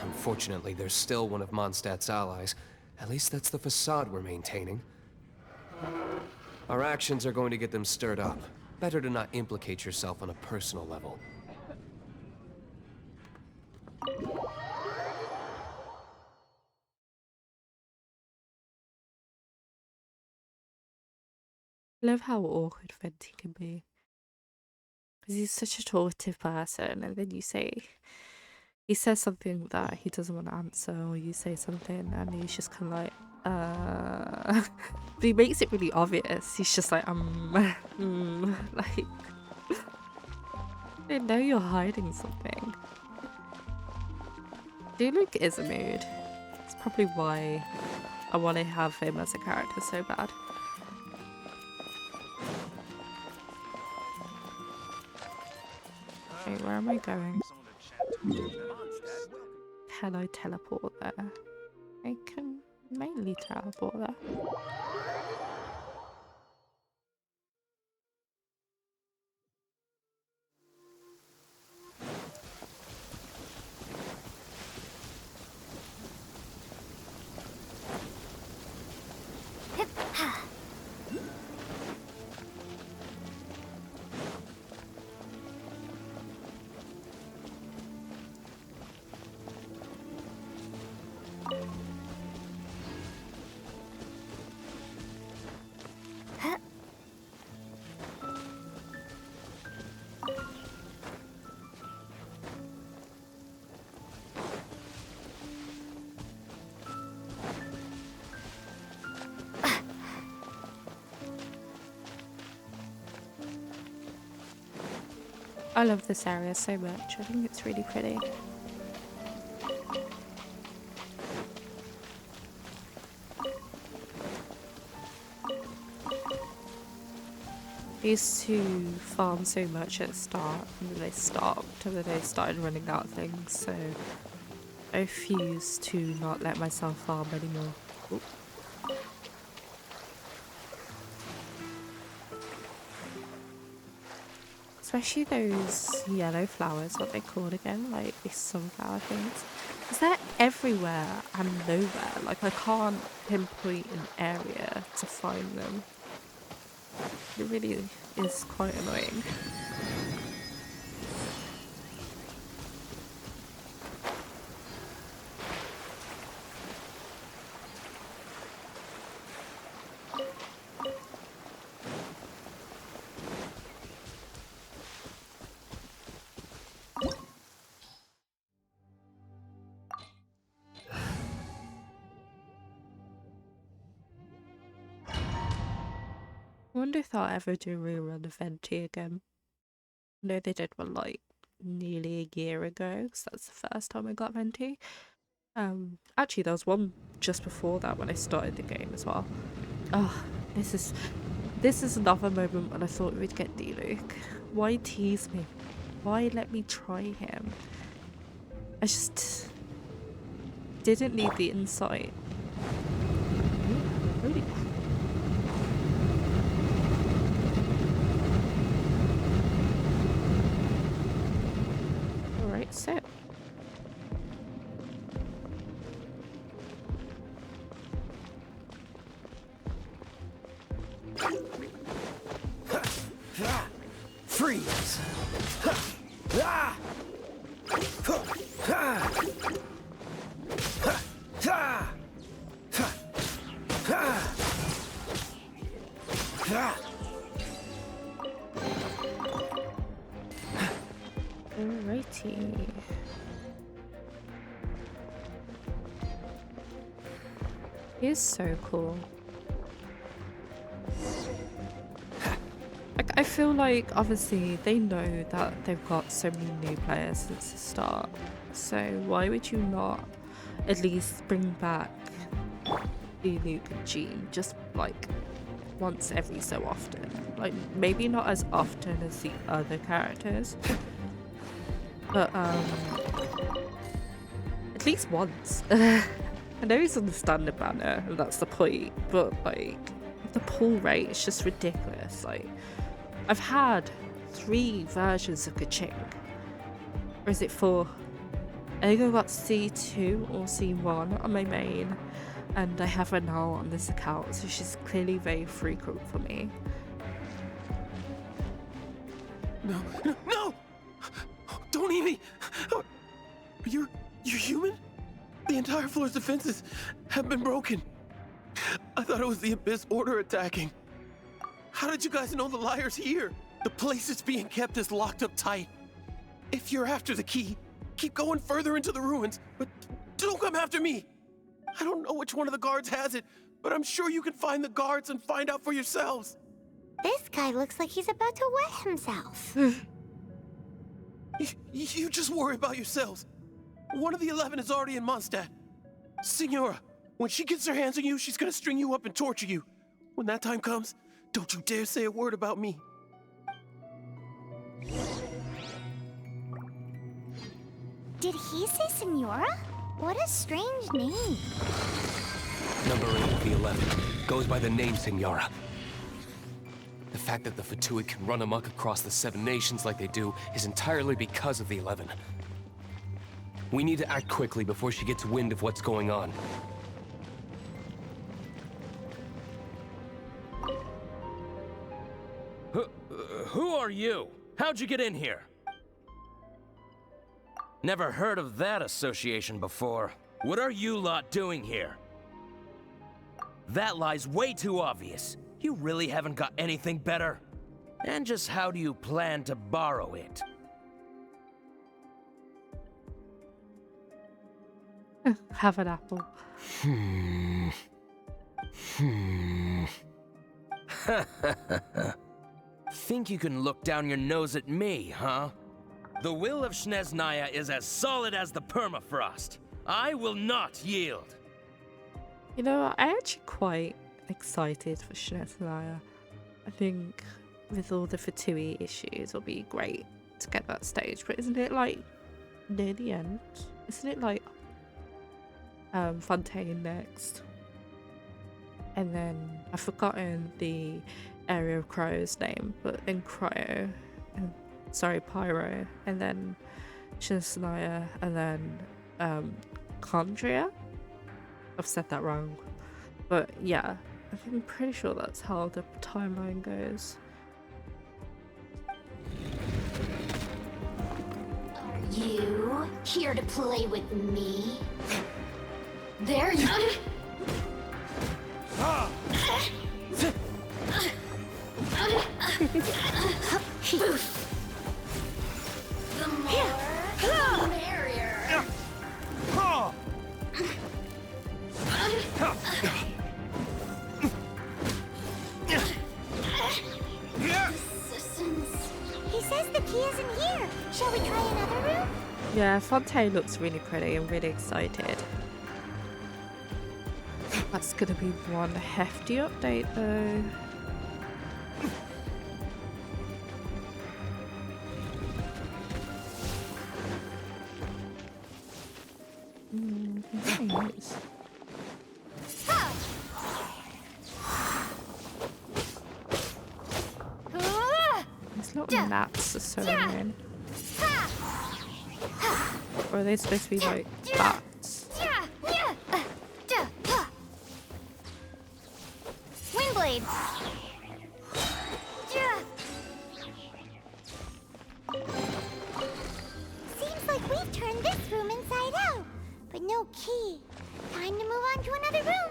Unfortunately, there's still one of Mondstadt's allies. At least that's the facade we're maintaining. Our actions are going to get them stirred up. Better to not implicate yourself on a personal level. I love how awkward Fenty can be. Because he's such a talkative person, and then he says something that he doesn't want to answer, or you say something and he's just kind of like, but he makes it really obvious. He's just like, like, I know you're hiding something. Diluc is a mood. It's probably why I want to have him as a character so bad. Wait, where am I going? Can I teleport there? I can mainly teleport there. I love this area so much. I think it's really pretty. I used to farm so much at the start, and then they stopped, and then they started running out of things, so I refuse to not let myself farm anymore. Oop. Especially those yellow flowers, what they called again, like these sunflower things. Because they're everywhere and nowhere. Like I can't pinpoint an area to find them. It really is quite annoying. I wonder if I'll ever do a rerun of Venti again. I know they did one like nearly a year ago, because that's the first time I got Venti. Actually there was one just before that when I started the game as well. Oh, this is another moment when I thought we'd get Diluc. Why tease me? Why let me try him? I just didn't need the insight. Holy crap. Alright, so Freeze! alrighty. He is so cool. Like, I feel like obviously they know that they've got so many new players since the start. So why would you not at least bring back Diluc and Jean just like once every so often? Like maybe not as often as the other characters, but at least once. I know he's on the standard banner and that's the point, but like the pull rate is just ridiculous. Like I've had 3 versions of Kaching. Or is it 4? I think I got C2 or C1 on my main, and I have her now on this account, so she's clearly very frequent for me. No, no, no! Don't eat me! You're human? The entire floor's defenses have been broken. I thought it was the Abyss Order attacking. How did you guys know the liar's here? The place it's being kept is locked up tight. If you're after the key, keep going further into the ruins, but don't come after me. I don't know which one of the guards has it, but I'm sure you can find the guards and find out for yourselves. This guy looks like he's about to wet himself. You just worry about yourselves. One of the 11 is already in Mondstadt. Signora, when she gets her hands on you, she's gonna string you up and torture you. When that time comes, don't you dare say a word about me. Did he say Senora? What a strange name. Number 8 of the 11 goes by the name Signora. The fact that the Fatui can run amok across the 7 nations like they do is entirely because of the 11. We need to act quickly before she gets wind of what's going on. Who are you? How'd you get in here? Never heard of that association before. What are you lot doing here? That lie's way too obvious. You really haven't got anything better? And just how do you plan to borrow it? Have an apple. Think you can look down your nose at me, huh? The will of Snezhnaya is as solid as the permafrost. I will not yield. You know, I'm actually quite excited for Snezhnaya. I think with all the Fatui issues, it'll be great to get that stage. But isn't it like near the end? Isn't it like Fontaine next? And then I've forgotten the area of Cryo's name, but then Cryo, and sorry, Pyro, and then Snezhnaya, and then Chondria. I've said that wrong, but yeah, I'm pretty sure that's how the timeline goes. Are you here to play with me? There you The more, the merrier. He says the key isn't here. Shall we try another room? Yeah, Fontaine looks really pretty. I'm really excited. That's gonna be one hefty update though. Nice. These little gnats are so annoying. Or are they supposed to be like bats? Windblade. Seems like we've turned this room inside out, but no key. Time to move on to another room.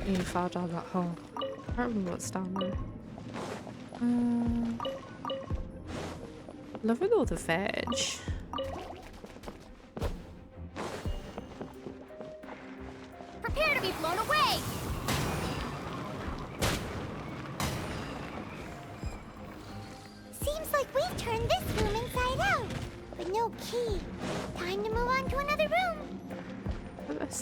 You fell down that hole. I can't remember what's down there. Loving all the veg. Prepare to be blown away. Seems like we've turned this room inside out, but no key. Time to move on to another room.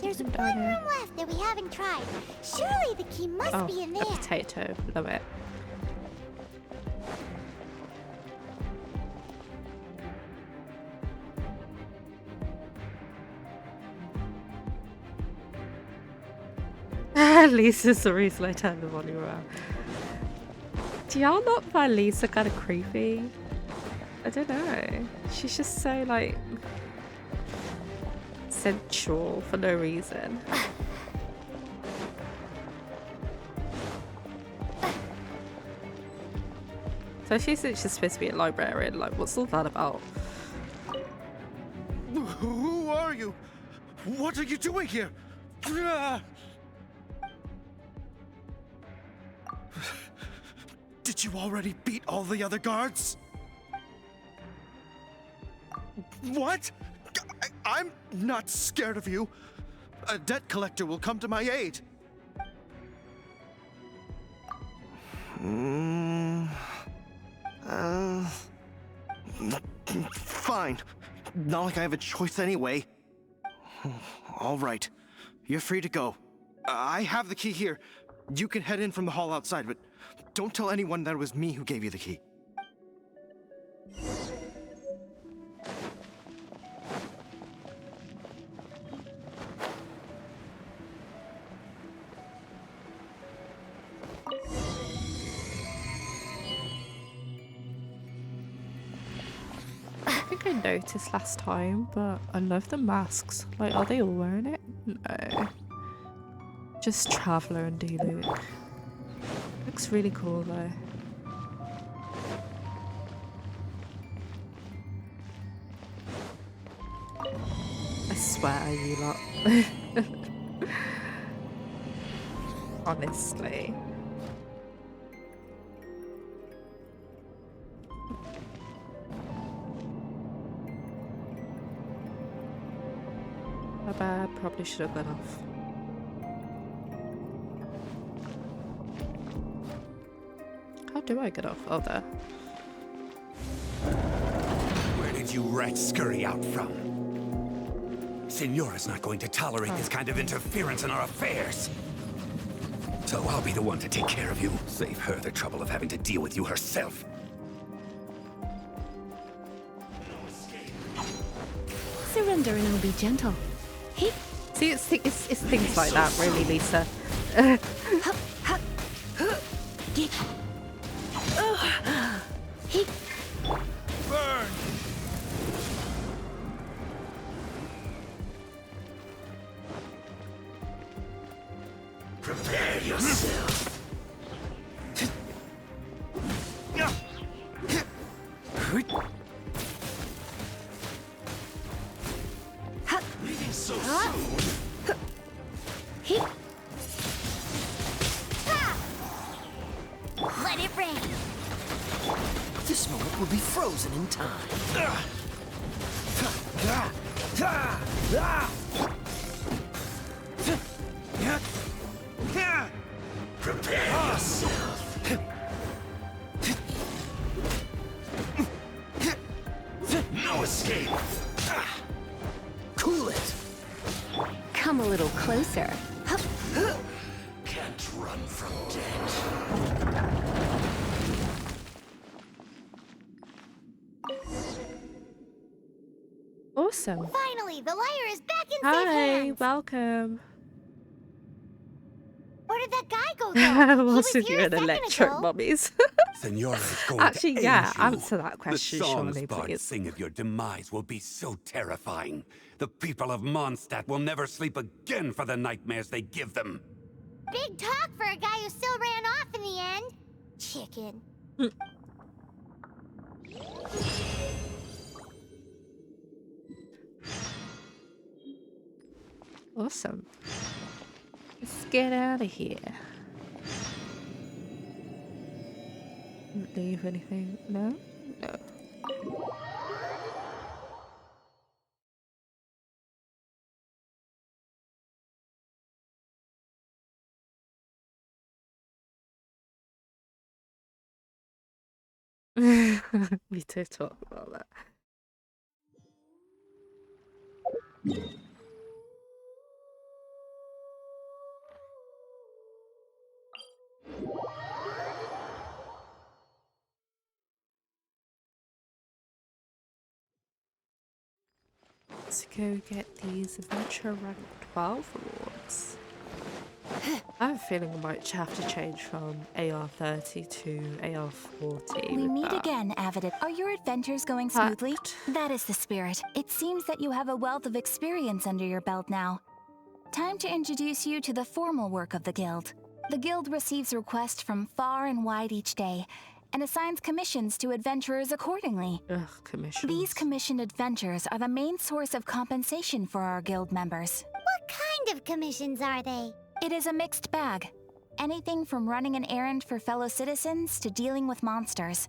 There's one room left that we haven't tried. Surely the key must be in there. A potato. Love it. Lisa's the reason I turned the volume around. Do y'all not find Lisa kind of creepy? I don't know. She's just so like sensual for no reason. So she's supposed to be a librarian. Like, what's all that about? Who are you? What are you doing here? Did you already beat all the other guards? What? I'm not scared of you. A debt collector will come to my aid. Fine. Not like I have a choice anyway. All right. You're free to go. I have the key here. You can head in from the hall outside, but don't tell anyone that it was me who gave you the key. I think I noticed last time, but I love the masks. Like, are they all wearing it? No. Just Traveler and D-Luke. Looks really cool though. I swear you lot. Honestly. My bad, probably should have gone off. do I get off? Oh, there. Where did you rats scurry out from? Senora's not going to tolerate this kind of interference in our affairs. So I'll be the one to take care of you. Save her the trouble of having to deal with you herself. Surrender and I'll be gentle. He See, it's things like that, really, Lisa. Burn! Prepare yourself. Leaving so soon? Let it rain. This moment will be frozen in time. Prepare yourself. No escape. Cool it. come a little closer. Can't run from death. Awesome. Finally, the lyre is back in safe Hi, hands. welcome. Where did that guy go, though? He was What's with here you a and second electric ago. mummies? Senora is going Actually, to yeah, end you. answer that question, The songs surely, bards please. sing of your demise will be so terrifying. The people of Mondstadt will never sleep again for the nightmares they give them. Big talk for a guy who still ran off in the end. Chicken. Awesome. Let's get out of here. Didn't leave anything. No? No. We did talk about that. Let's go get these Adventure Rank 12 rewards. I have a feeling I might have to change from AR30 to AR40. We with meet that. again, Avid. Are your adventures going smoothly? That is the spirit. It seems that you have a wealth of experience under your belt now. Time to introduce you to the formal work of the Guild. The Guild receives requests from far and wide each day, and assigns commissions to adventurers accordingly. Ugh, commissions. These commissioned adventures are the main source of compensation for our Guild members. What kind of commissions are they? It is a mixed bag. Anything from running an errand for fellow citizens to dealing with monsters.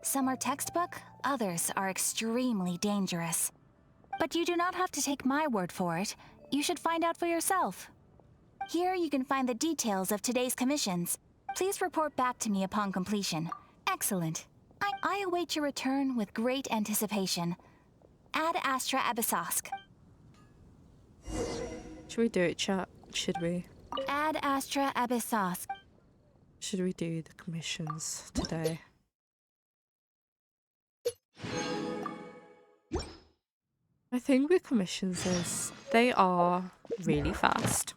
Some are textbook, others are extremely dangerous. But you do not have to take my word for it. You should find out for yourself. Here you can find the details of today's commissions. Please report back to me upon completion. Excellent. I await your return with great anticipation. Ad Astra Abyssosk. Should we do it, chat? Should we? Ad Astra Abyssosk. Should we do the commissions today? My thing with commissions is they are really fast.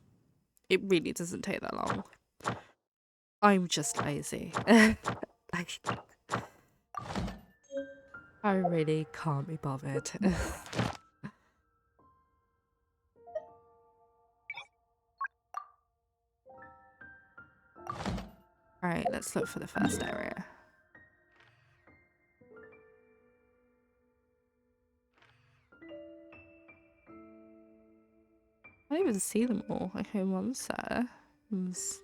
It really doesn't take that long. I'm just lazy. Like, I really can't be bothered. Alright, let's look for the first area. I don't even see them all. Okay, one's there. One's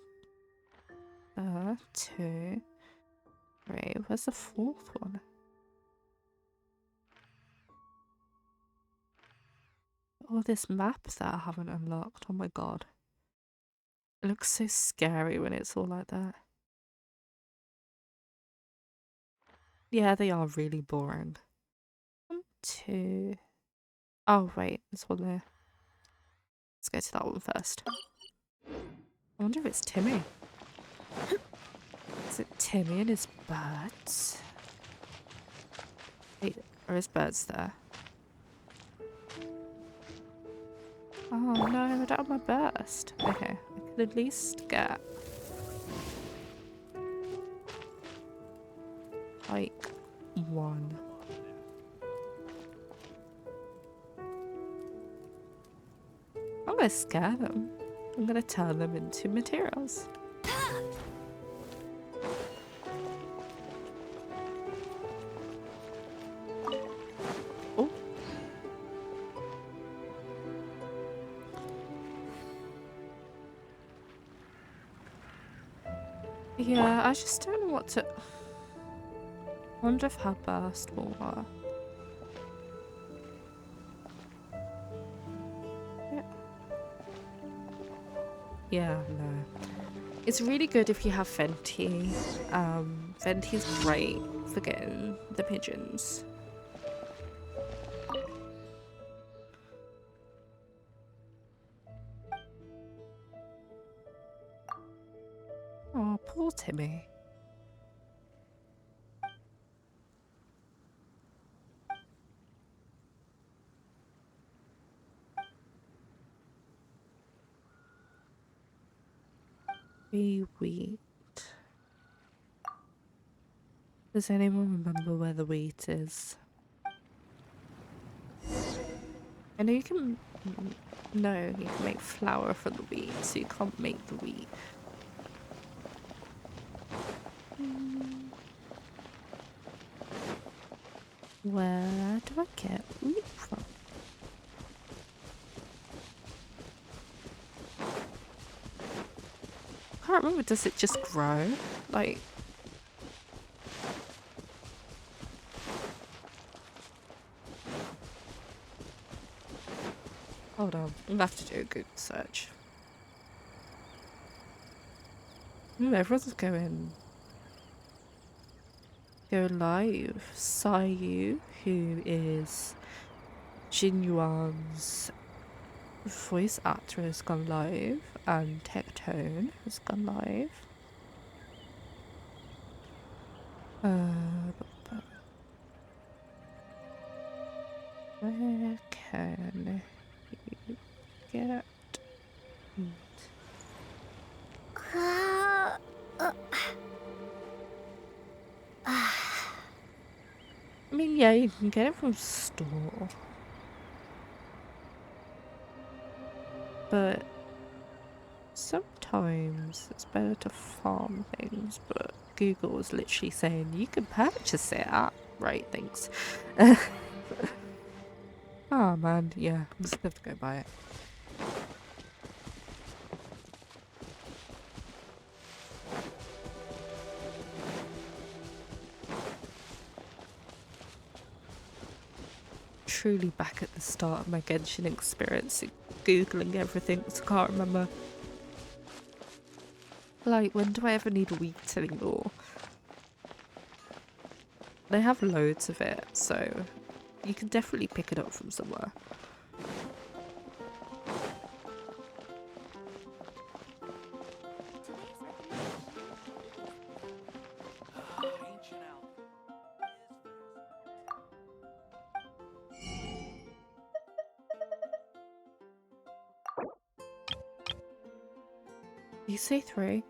there. 2, 3. Where's the fourth one? Oh, this map that I haven't unlocked. Oh my god. It looks so scary when it's all like that. Yeah, they are really boring. 1, 2. Oh, wait, there's one there. Let's go to that one first. I wonder if it's Timmy. Is it Timmy and his birds? Wait, are his birds there? Oh no, I don't have my burst. Okay, I could at least get like 1. I'm gonna scare them. I'm gonna turn them into materials. Oh. Yeah, I just don't know what to... I wonder if her burst will work. Yeah, no. It's really good if you have Fenty. Fenty's great for getting the pigeons. Oh, poor Timmy. Wheat. Does anyone remember where the wheat is? I know you can... No, you can make flour from the wheat, so you can't make the wheat. Where do I get wheat from? I can't remember, does it just grow? Like... Hold on, I'm gonna have to do a Google search. Ooh, everyone's go live. Sayu, who is Jin Yuan's voice actor, has gone live, and Tectone has gone live. Where can you get meat? I mean, yeah, you can get it from store. But sometimes it's better to farm things, but Google is literally saying you can purchase it at right things. Oh man, yeah, I'm just gonna have to go buy it. Truly back at the start of my Genshin experience, Googling everything, so I can't remember. Like, when do I ever need wheat anymore? They have loads of it, so you can definitely pick it up from somewhere. You say 3?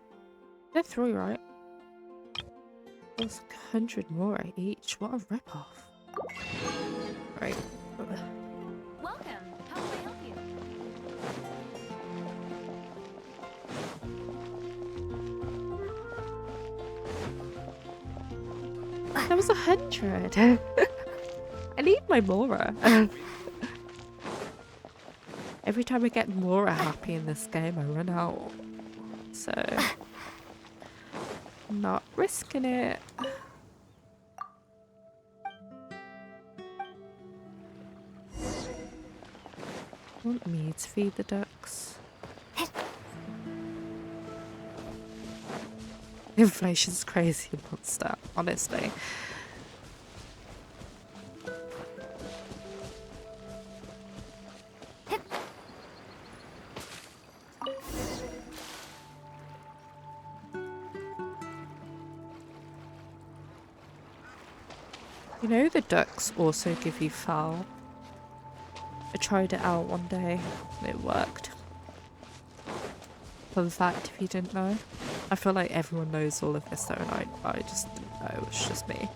They're 3, right? There's 100 more at each. What a ripoff. Right. Welcome. How can I help you? That was 100. I need my Mora. Every time I get Mora happy in this game, I run out. So, not risking it. Want me to feed the ducks? Inflation's crazy, monster, honestly. You know the ducks also give you foul. I tried it out one day and it worked. Fun fact if you didn't know. I feel like everyone knows all of this though, and I just didn't know, it's just me.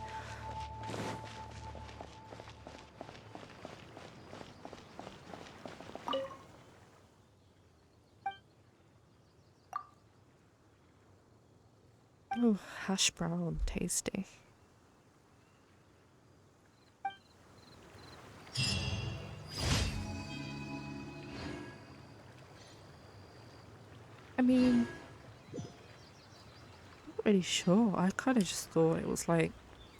Oh, hash brown, tasty. I mean, not really sure. I kind of just thought it was like,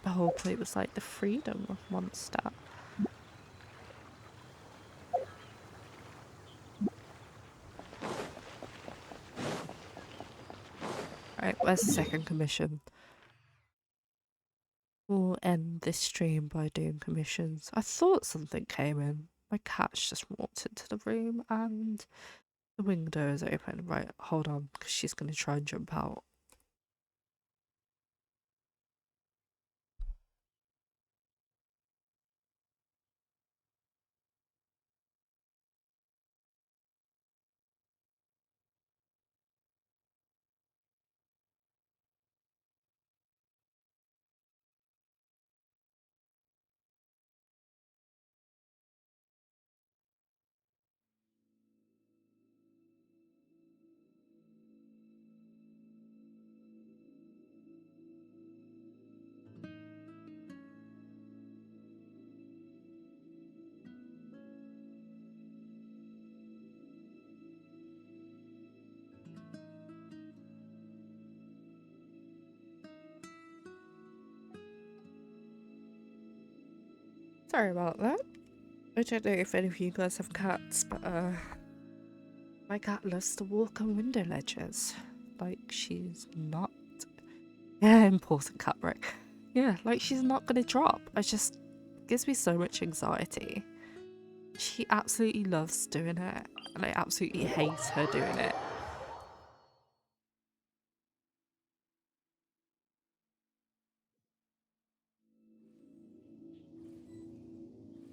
the whole point was like the freedom of Mondstadt. Right, where's the second commission? We'll end this stream by doing commissions. I thought something came in. My cat's just walked into the room and the window is open. Right, hold on, because she's going to try and jump out. Sorry about that. I don't know if any of you guys have cats, but my cat loves to walk on window ledges. Like she's not important cat break. Yeah, like she's not gonna drop. I just gives me so much anxiety. She absolutely loves doing it, and I absolutely hate her doing it.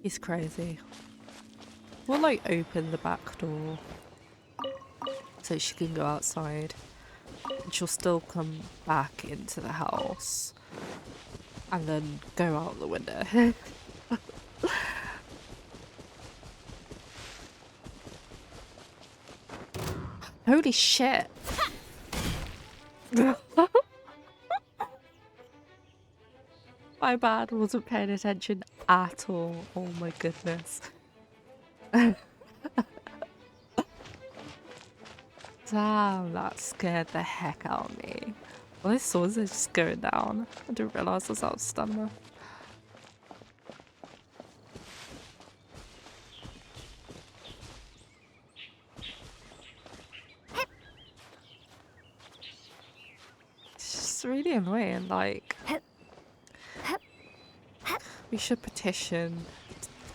He's crazy. We'll like open the back door so she can go outside. And she'll still come back into the house and then go out the window. Holy shit. My bad, wasn't paying attention at all. Oh my goodness. Damn, that scared the heck out of me. All I saw was it just going down. I didn't realise I was out of stamina. It's just really annoying, like... We should petition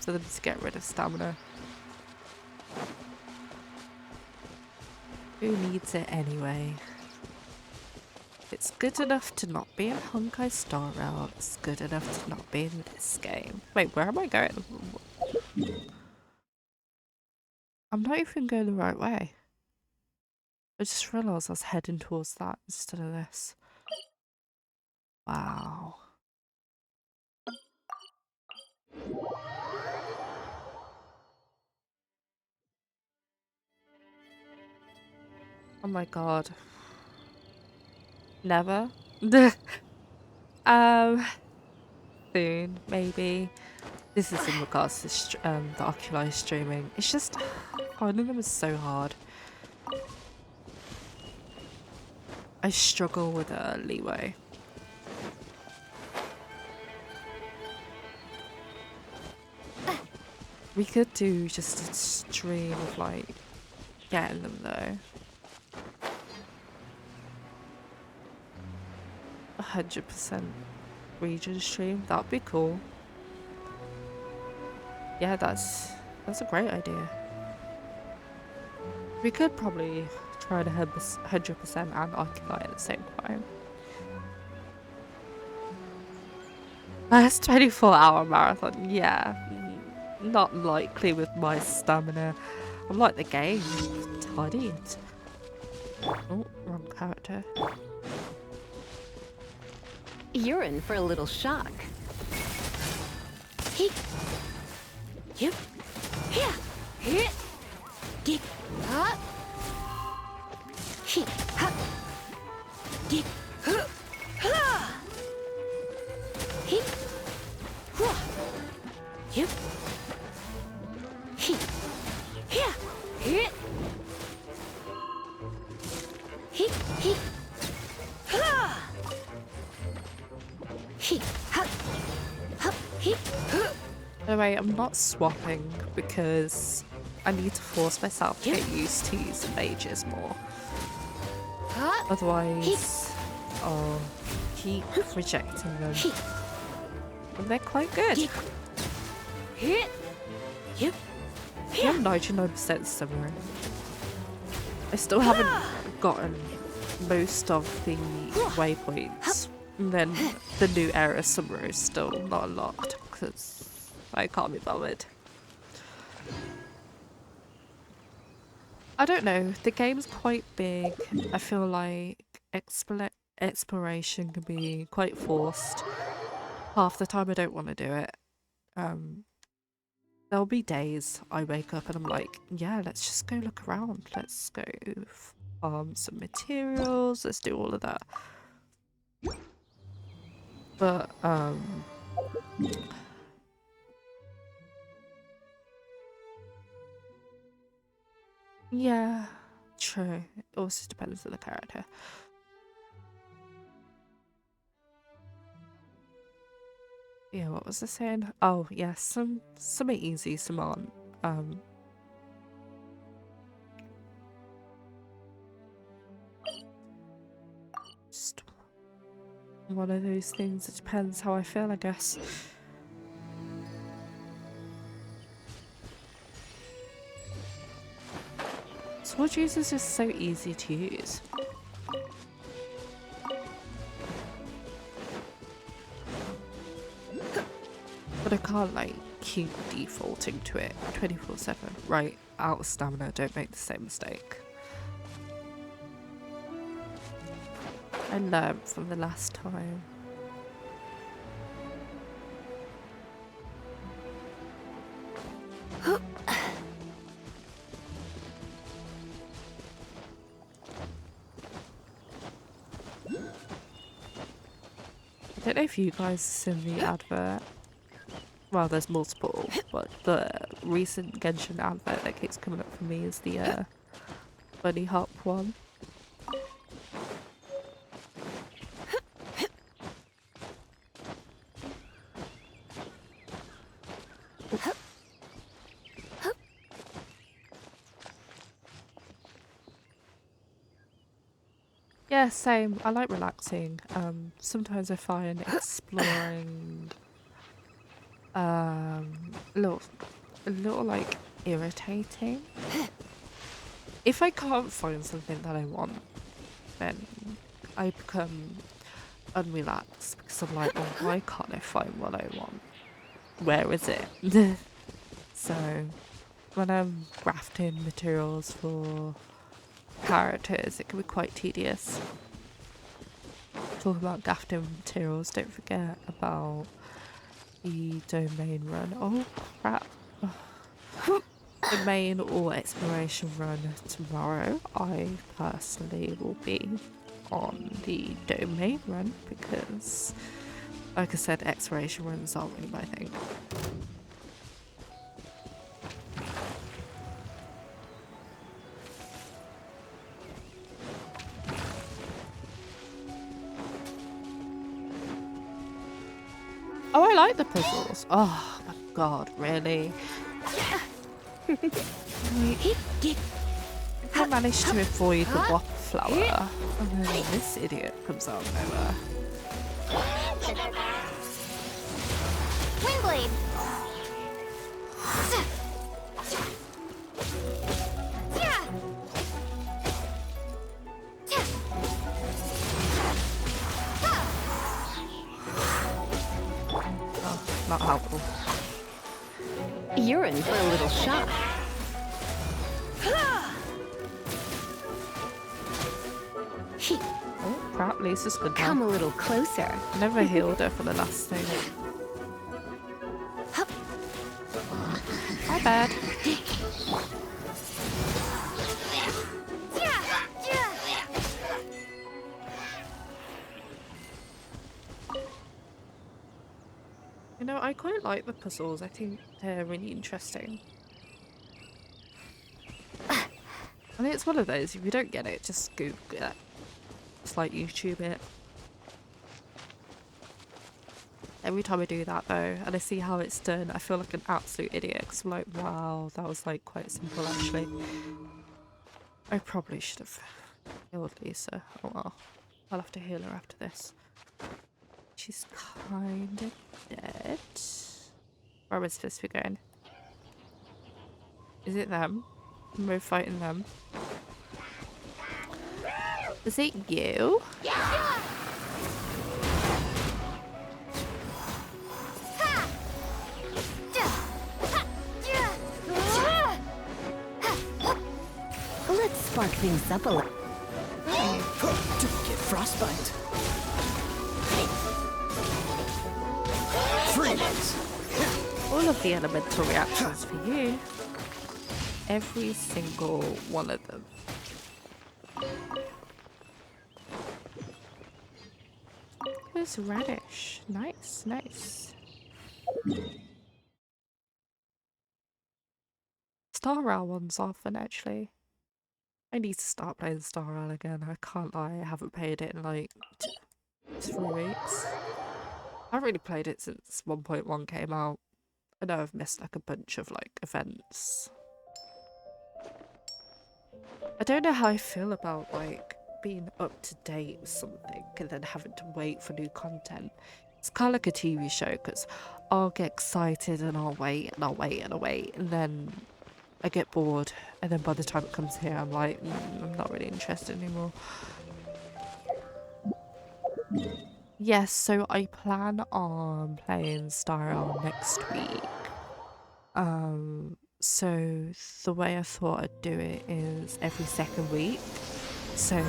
for them to get rid of stamina. Who needs it anyway? It's good enough to not be in Honkai Star Rail. It's good enough to not be in this game. Wait, where am I going? I'm not even going the right way. I just realised I was heading towards that instead of this. Wow. Oh my god. Never? Soon, maybe. This is in regards to the Oculi streaming. It's just, finding them is so hard. I struggle with leeway. We could do just a stream of like getting them though. 100% region stream, that'd be cool. Yeah, that's a great idea. We could probably try to 100% and Oculi at the same time. Last 24-hour marathon, yeah. Not likely with my stamina. I'm like the game. Tidied. Oh, wrong character. You're in for a little shock. He. Yep. Yeah. Hit. Dig. Up. He. Hop. Dig. Ha. He. Whoa. Yep. He. Yeah. Hit. He. He. Ha. He. Hop. Hop. He. Anyway, I'm not swapping because I need to force myself to get used to using mages more. Otherwise, I'll keep rejecting them. And they're quite good. I'm 99% similar. I still haven't gotten most of the waypoints. And then the new era summer is still not unlocked because I can't be bothered. I don't know, the game's quite big. I feel like exploration can be quite forced. Half the time I don't want to do it. There'll be days I wake up and I'm like, yeah, let's just go look around. Let's go farm some materials. Let's do all of that. But, yeah, true. It also depends on the character. Yeah, what was I saying? Oh, yeah, some are easy, some aren't. Just one of those things. It depends how I feel, I guess. Sword use is just so easy to use. But I can't like keep defaulting to it 24/7. Right, out of stamina, don't make the same mistake. I learned from the last time. I don't know if you guys have seen the advert. Well, there's multiple, but the recent Genshin advert that keeps coming up for me is the bunny hop one. Yeah, same. I like relaxing. Sometimes I find exploring a little like irritating. If I can't find something that I want, then I become unrelaxed because I'm like, well, why can't I find what I want? Where is it? So when I'm crafting materials for characters, it can be quite tedious. Talking about crafting materials, don't forget about the domain run. Oh crap. The main or exploration run tomorrow. I personally will be on the domain run because, like I said, exploration runs aren't really my thing. Oh, I like the puzzles. Oh my god, really? I managed to avoid the wildflower, and then this idiot comes out of nowhere. Windblade! not helpful. You're in for a little shock. Oh crap, Lisa's good now. Come a little closer. Never healed her for the last thing. My bad. You know, I quite like the puzzles. I think they're really interesting. And it's one of those, if you don't get it, just Google it. Just like YouTube it. Every time I do that though, and I see how it's done, I feel like an absolute idiot because I'm like, wow, that was like quite simple actually. I probably should have healed Lisa. Oh well. I'll have to heal her after this. She's kind of dead. Where am I supposed to be going? Is it them? Am I fighting them? Is it you? Let's spark things up a little. Don't get frostbite. Freeze! All of the elemental reactions for you. Every single one of them. There's radish. Nice, nice. Star Rail ones are fun actually. I need to start playing Star Rail again. I can't lie, I haven't played it in like 3 weeks. I haven't really played it since 1.1 came out. I know I've missed like a bunch of like events. I don't know how I feel about like being up to date with something and then having to wait for new content. It's kind of like a TV show because I'll get excited and I'll wait and I'll wait and I'll wait and then I get bored and then by the time it comes here I'm like, I'm not really interested anymore. Yes, so I plan on playing Star Rail next week. So the way I thought I'd do it is every second week. So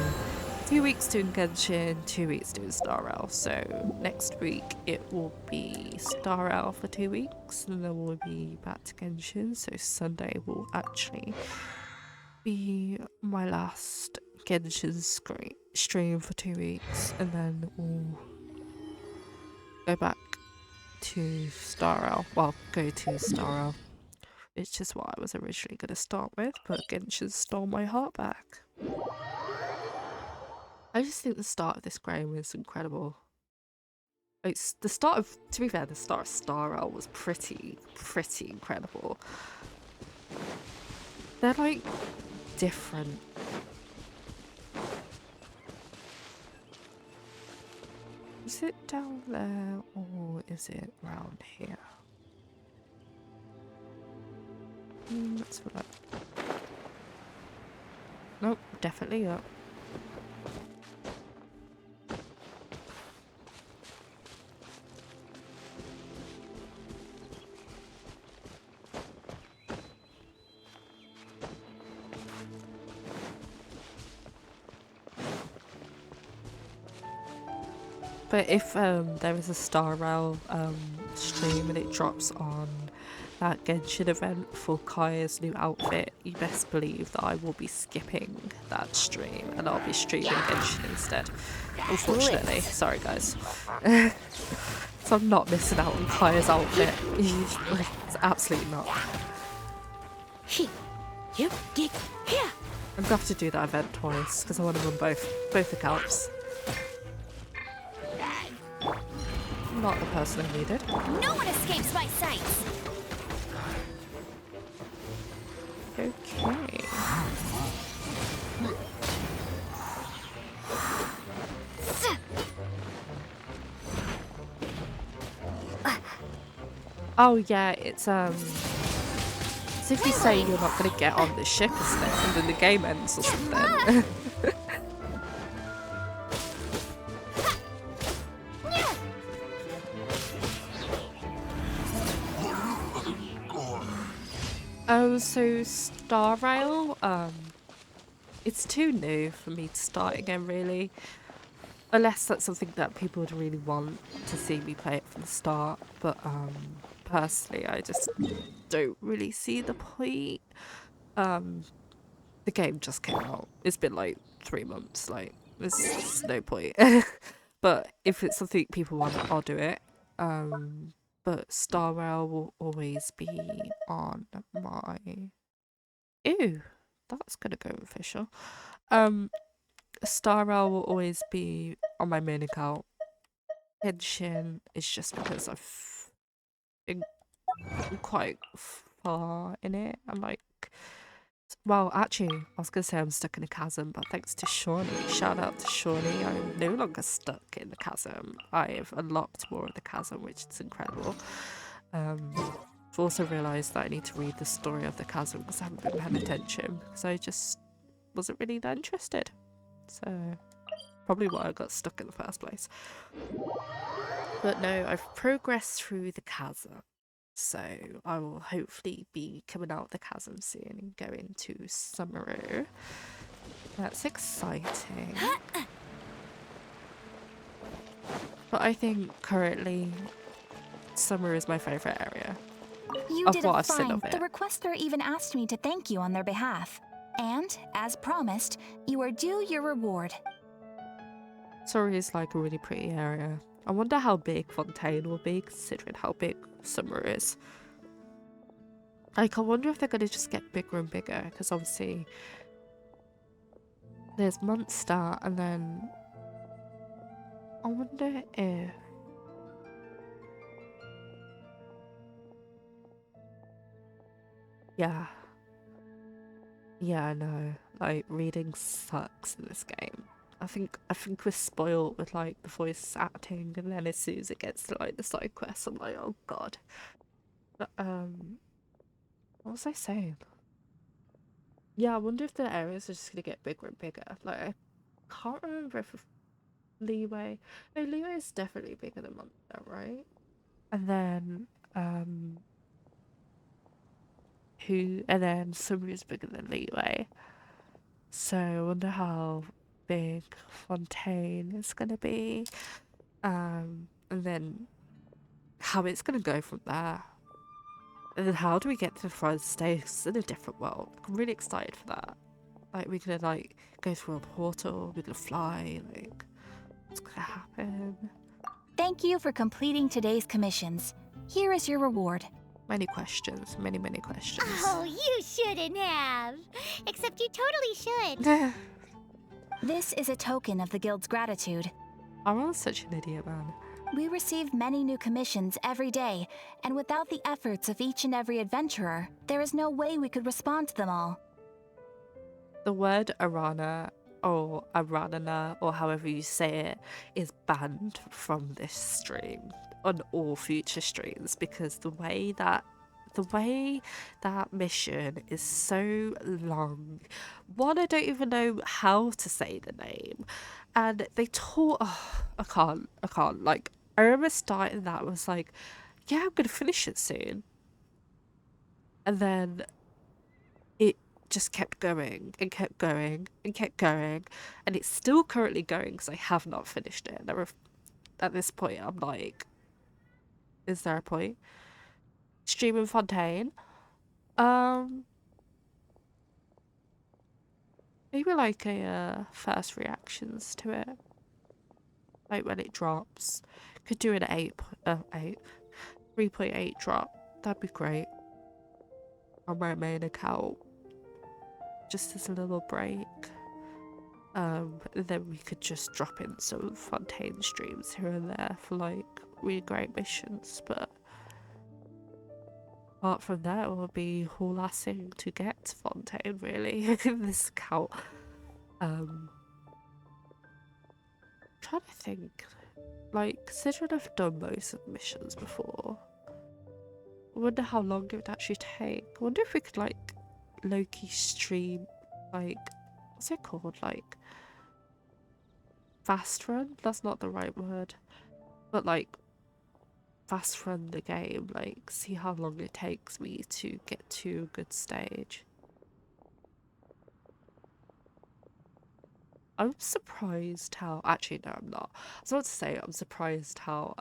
2 weeks doing Genshin, 2 weeks doing Star Rail. So next week it will be Star Rail for 2 weeks and then we'll be back to Genshin. So Sunday will actually be my last Genshin stream for 2 weeks and then we'll go back to Star Rail. Well, go to Star Rail. It's just what I was originally going to start with, but Genshin stole my heart back. I just think the start of this game is incredible. It's the start of, to be fair, the start of Star Rail was pretty incredible. They're like different. Is it down there or is it around here? Let's have a look. Nope, definitely up. But if there is a Star Rail stream and it drops on that Genshin event for Kaya's new outfit, you best believe that I will be skipping that stream and I'll be streaming Genshin instead. Unfortunately, sorry guys. So I'm not missing out on Kaya's outfit. It's absolutely not. I'm gonna have to do that event twice because I want to run both accounts. Not the person I needed. No one escapes my sights. Okay. Oh yeah, it's so if you say you're not gonna get on the ship, isn't it? And then the game ends or something. So Star Rail, it's too new for me to start again, really. Unless that's something that people would really want to see me play it from the start. But personally, I just don't really see the point. The game just came out. It's been like 3 months. Like, there's no point. But if it's something people want, I'll do it. But Star Rail will always be on my... Ew, that's gonna go official. Star Rail will always be on my main account. Genshin is just because I've been quite far in it. I'm like, well, actually, I was gonna say I'm stuck in a chasm, but thanks to Shawnee, shout out to Shawnee, I'm no longer stuck in the chasm. I've unlocked more of the chasm, which is incredible. I've also realised that I need to read the story of the chasm because I haven't been paying attention because I just wasn't really that interested. So, probably why I got stuck in the first place. But no, I've progressed through the chasm. So, I will hopefully be coming out of the chasm soon and going to Summeru. That's exciting. But I think currently Summer is my favourite area. You of did what it I've seen fine. of it. The requester even asked me to thank you on their behalf. And, as promised, you are due your reward. Surrey is like a really pretty area. I wonder how big Fontaine will be, considering how big Summer is. Like, I wonder if they're going to just get bigger and bigger, because obviously there's Munster, and then I wonder if... Yeah. Yeah, I know. Like, reading sucks in this game. I think we're spoiled with like the voice acting, and then as soon as it gets to like the side quests, I'm like, oh god. But what was I saying? Yeah, I wonder if the areas are just gonna get bigger and bigger. Like, I can't remember if Leeway. No, Leeway is definitely bigger than Munster, right? And then and then Summer is bigger than Leeway. So I wonder how big Fontaine is gonna be. And then how it's gonna go from there. And then how do we get to the front stage in a different world? I'm really excited for that. Like, we're gonna like go through a portal, we're gonna fly, like, what's gonna happen? Thank you for completing today's commissions. Here is your reward. Many questions, many questions. Oh, you shouldn't have. Except you totally should. This is a token of the guild's gratitude. I'm such an idiot, man. We receive many new commissions every day, and without the efforts of each and every adventurer, there is no way we could respond to them all. The word Arana, or Aranana, or however you say it, is banned from this stream on all future streams, because the way that mission is so long. One, I don't even know how to say the name, and they taught. Oh, I can't. Like, I remember starting that, was like, yeah, I'm gonna finish it soon, and then it just kept going and kept going and kept going, and it's still currently going because I have not finished it. And at this point, I'm like, is there a point? Streaming Fontaine. Maybe like a first reactions to it, like when it drops. Could do an 3.8 drop. That'd be great on my main account, just as a little break. Then we could just drop in some Fontaine streams here and there for like really great missions, but apart from that, it will be harassing to get to Fontaine, really, in this account. Trying to think, like, considering I've done most of the missions before, I wonder how long it would actually take. I wonder if we could, like, low-key stream, like, what's it called, like, fast run? That's not the right word. But, like, fast run the game, like see how long it takes me to get to a good stage. I'm surprised how, actually no I'm not. I was about to say I'm surprised how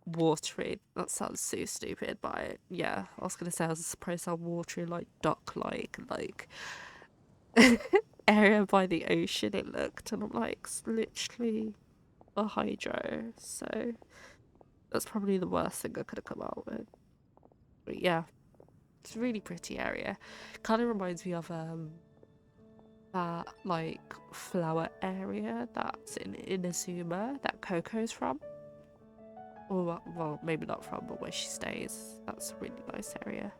watery, that sounds so stupid, but yeah, I was gonna say I was surprised how watery, like dock-like, like area by the ocean it looked, and I'm like, it's literally a hydro, so that's probably the worst thing I could have come out with. But yeah, it's a really pretty area. Kind of reminds me of that like flower area that's in Inazuma that Coco's from. Or well, maybe not from, but where she stays. That's a really nice area.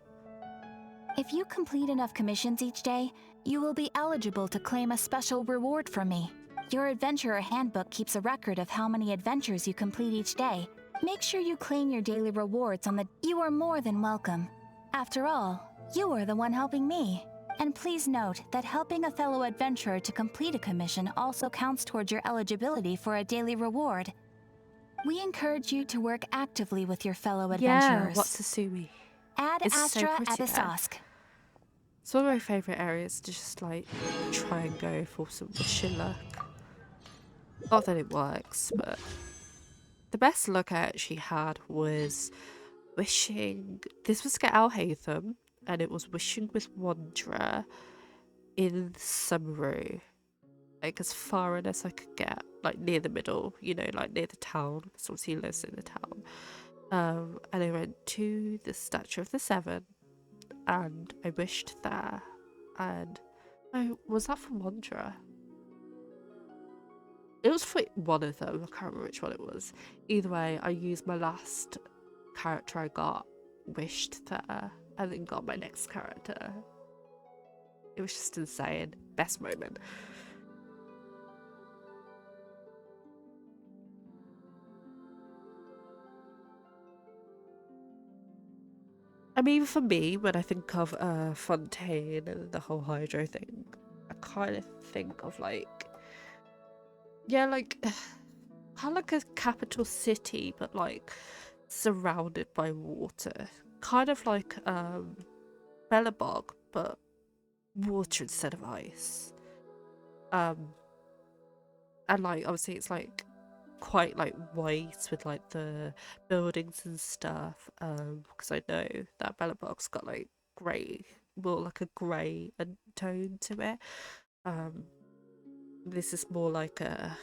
If you complete enough commissions each day, you will be eligible to claim a special reward from me. Your adventurer handbook keeps a record of how many adventures you complete each day. Make sure you claim your daily rewards on the... You are more than welcome. After all, you are the one helping me. And please note that helping a fellow adventurer to complete a commission also counts towards your eligibility for a daily reward. We encourage you to work actively with your fellow adventurers. Yeah, Watsasumi. Add It's Astra so pretty there. Abyssosque. It's one of my favourite areas to just like try and go for some wishing luck. Not that it works, but the best luck I actually had was wishing. This was Get Al Hatham, and it was wishing with Wanderer in Summeru, like as far in as I could get, like near the middle, you know, like near the town, because obviously he lives in the town. And I went to the Statue of the Seven, and I wished there, and was that for Wanderer? It was for one of them, I can't remember which one it was. Either way, I used my last character I got, wished there, and then got my next character. It was just insane. Best moment. I mean, for me, when I think of Fontaine and the whole hydro thing, I kind of think of like, yeah, like kind of like a capital city, but like surrounded by water. Kind of like Bellabog, but water instead of ice. And like obviously it's like quite like white with like the buildings and stuff, because I know that Bellabog's got like grey, more like a grey tone to it. This is more like a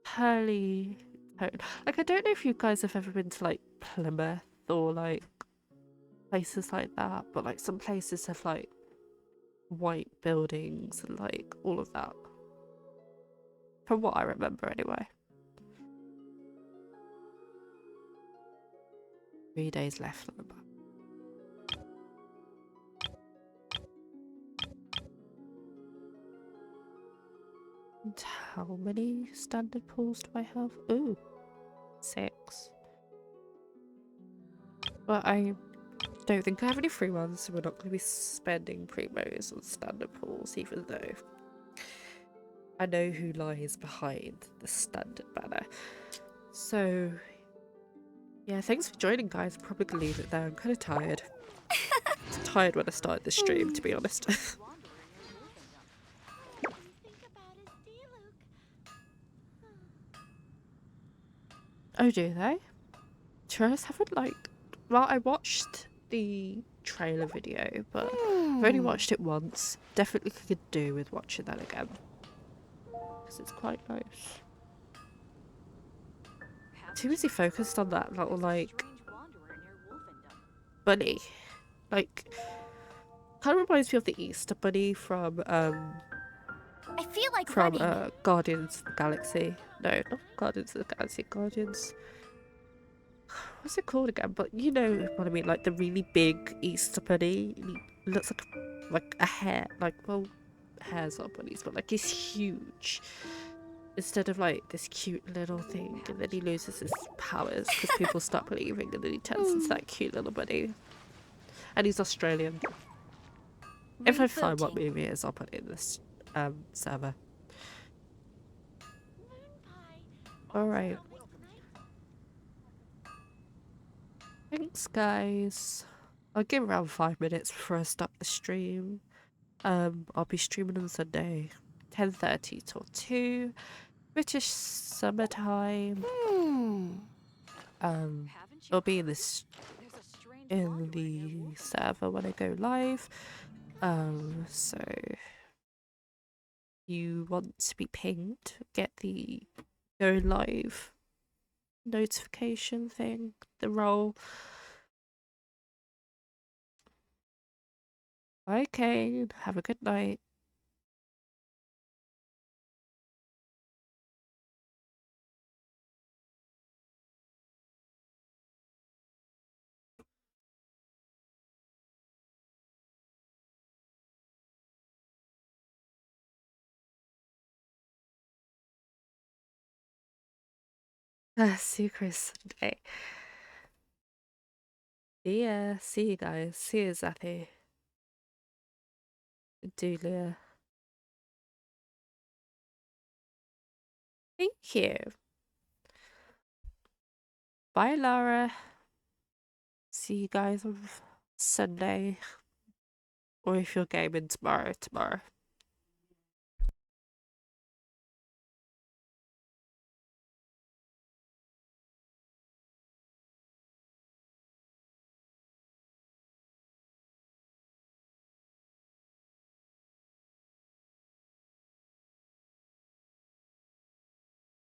pearly tone. Like I don't know if you guys have ever been to like Plymouth or like places like that, but like some places have like white buildings and like all of that, from what I remember anyway. 3 days left on the map. And how many standard pools do I have? Ooh, 6. But I don't think I have any free ones, so we're not going to be spending primos on standard pools, even though I know who lies behind the standard banner. So yeah, thanks for joining, guys. I'm probably gonna leave it there. I'm kind of tired. I was tired when I started the stream, to be honest. Oh, do they? Tourists haven't like... Well, I watched the trailer video, but I've only watched it once. Definitely could do with watching that again, because it's quite nice. Too busy focused on that little like bunny, like kind of reminds me of the Easter bunny from I feel like running. Guardians of the Galaxy. No, not Guardians of the Galaxy. Guardians. What's it called again? But you know what I mean, like the really big Easter bunny. He looks like a hare. Like, well, hares are bunnies, but like he's huge. Instead of like this cute little thing, and then he loses his powers because people stop believing, and then he turns into that cute little bunny. And he's Australian. If I find what movie it is, I'll put it in this server. Alright. Thanks, guys. I'll give around 5 minutes before I stop the stream. I'll be streaming on Sunday, 10:30 till 2, British summertime. It'll be in this in the server when I go live. So you want to be pinged, get the go live notification thing, the role. Okay, have a good night. See you Chris Sunday. Yeah, see you guys. See you Zappy. Julia. Thank you. Bye, Laura. See you guys on Sunday. Or if you're gaming tomorrow.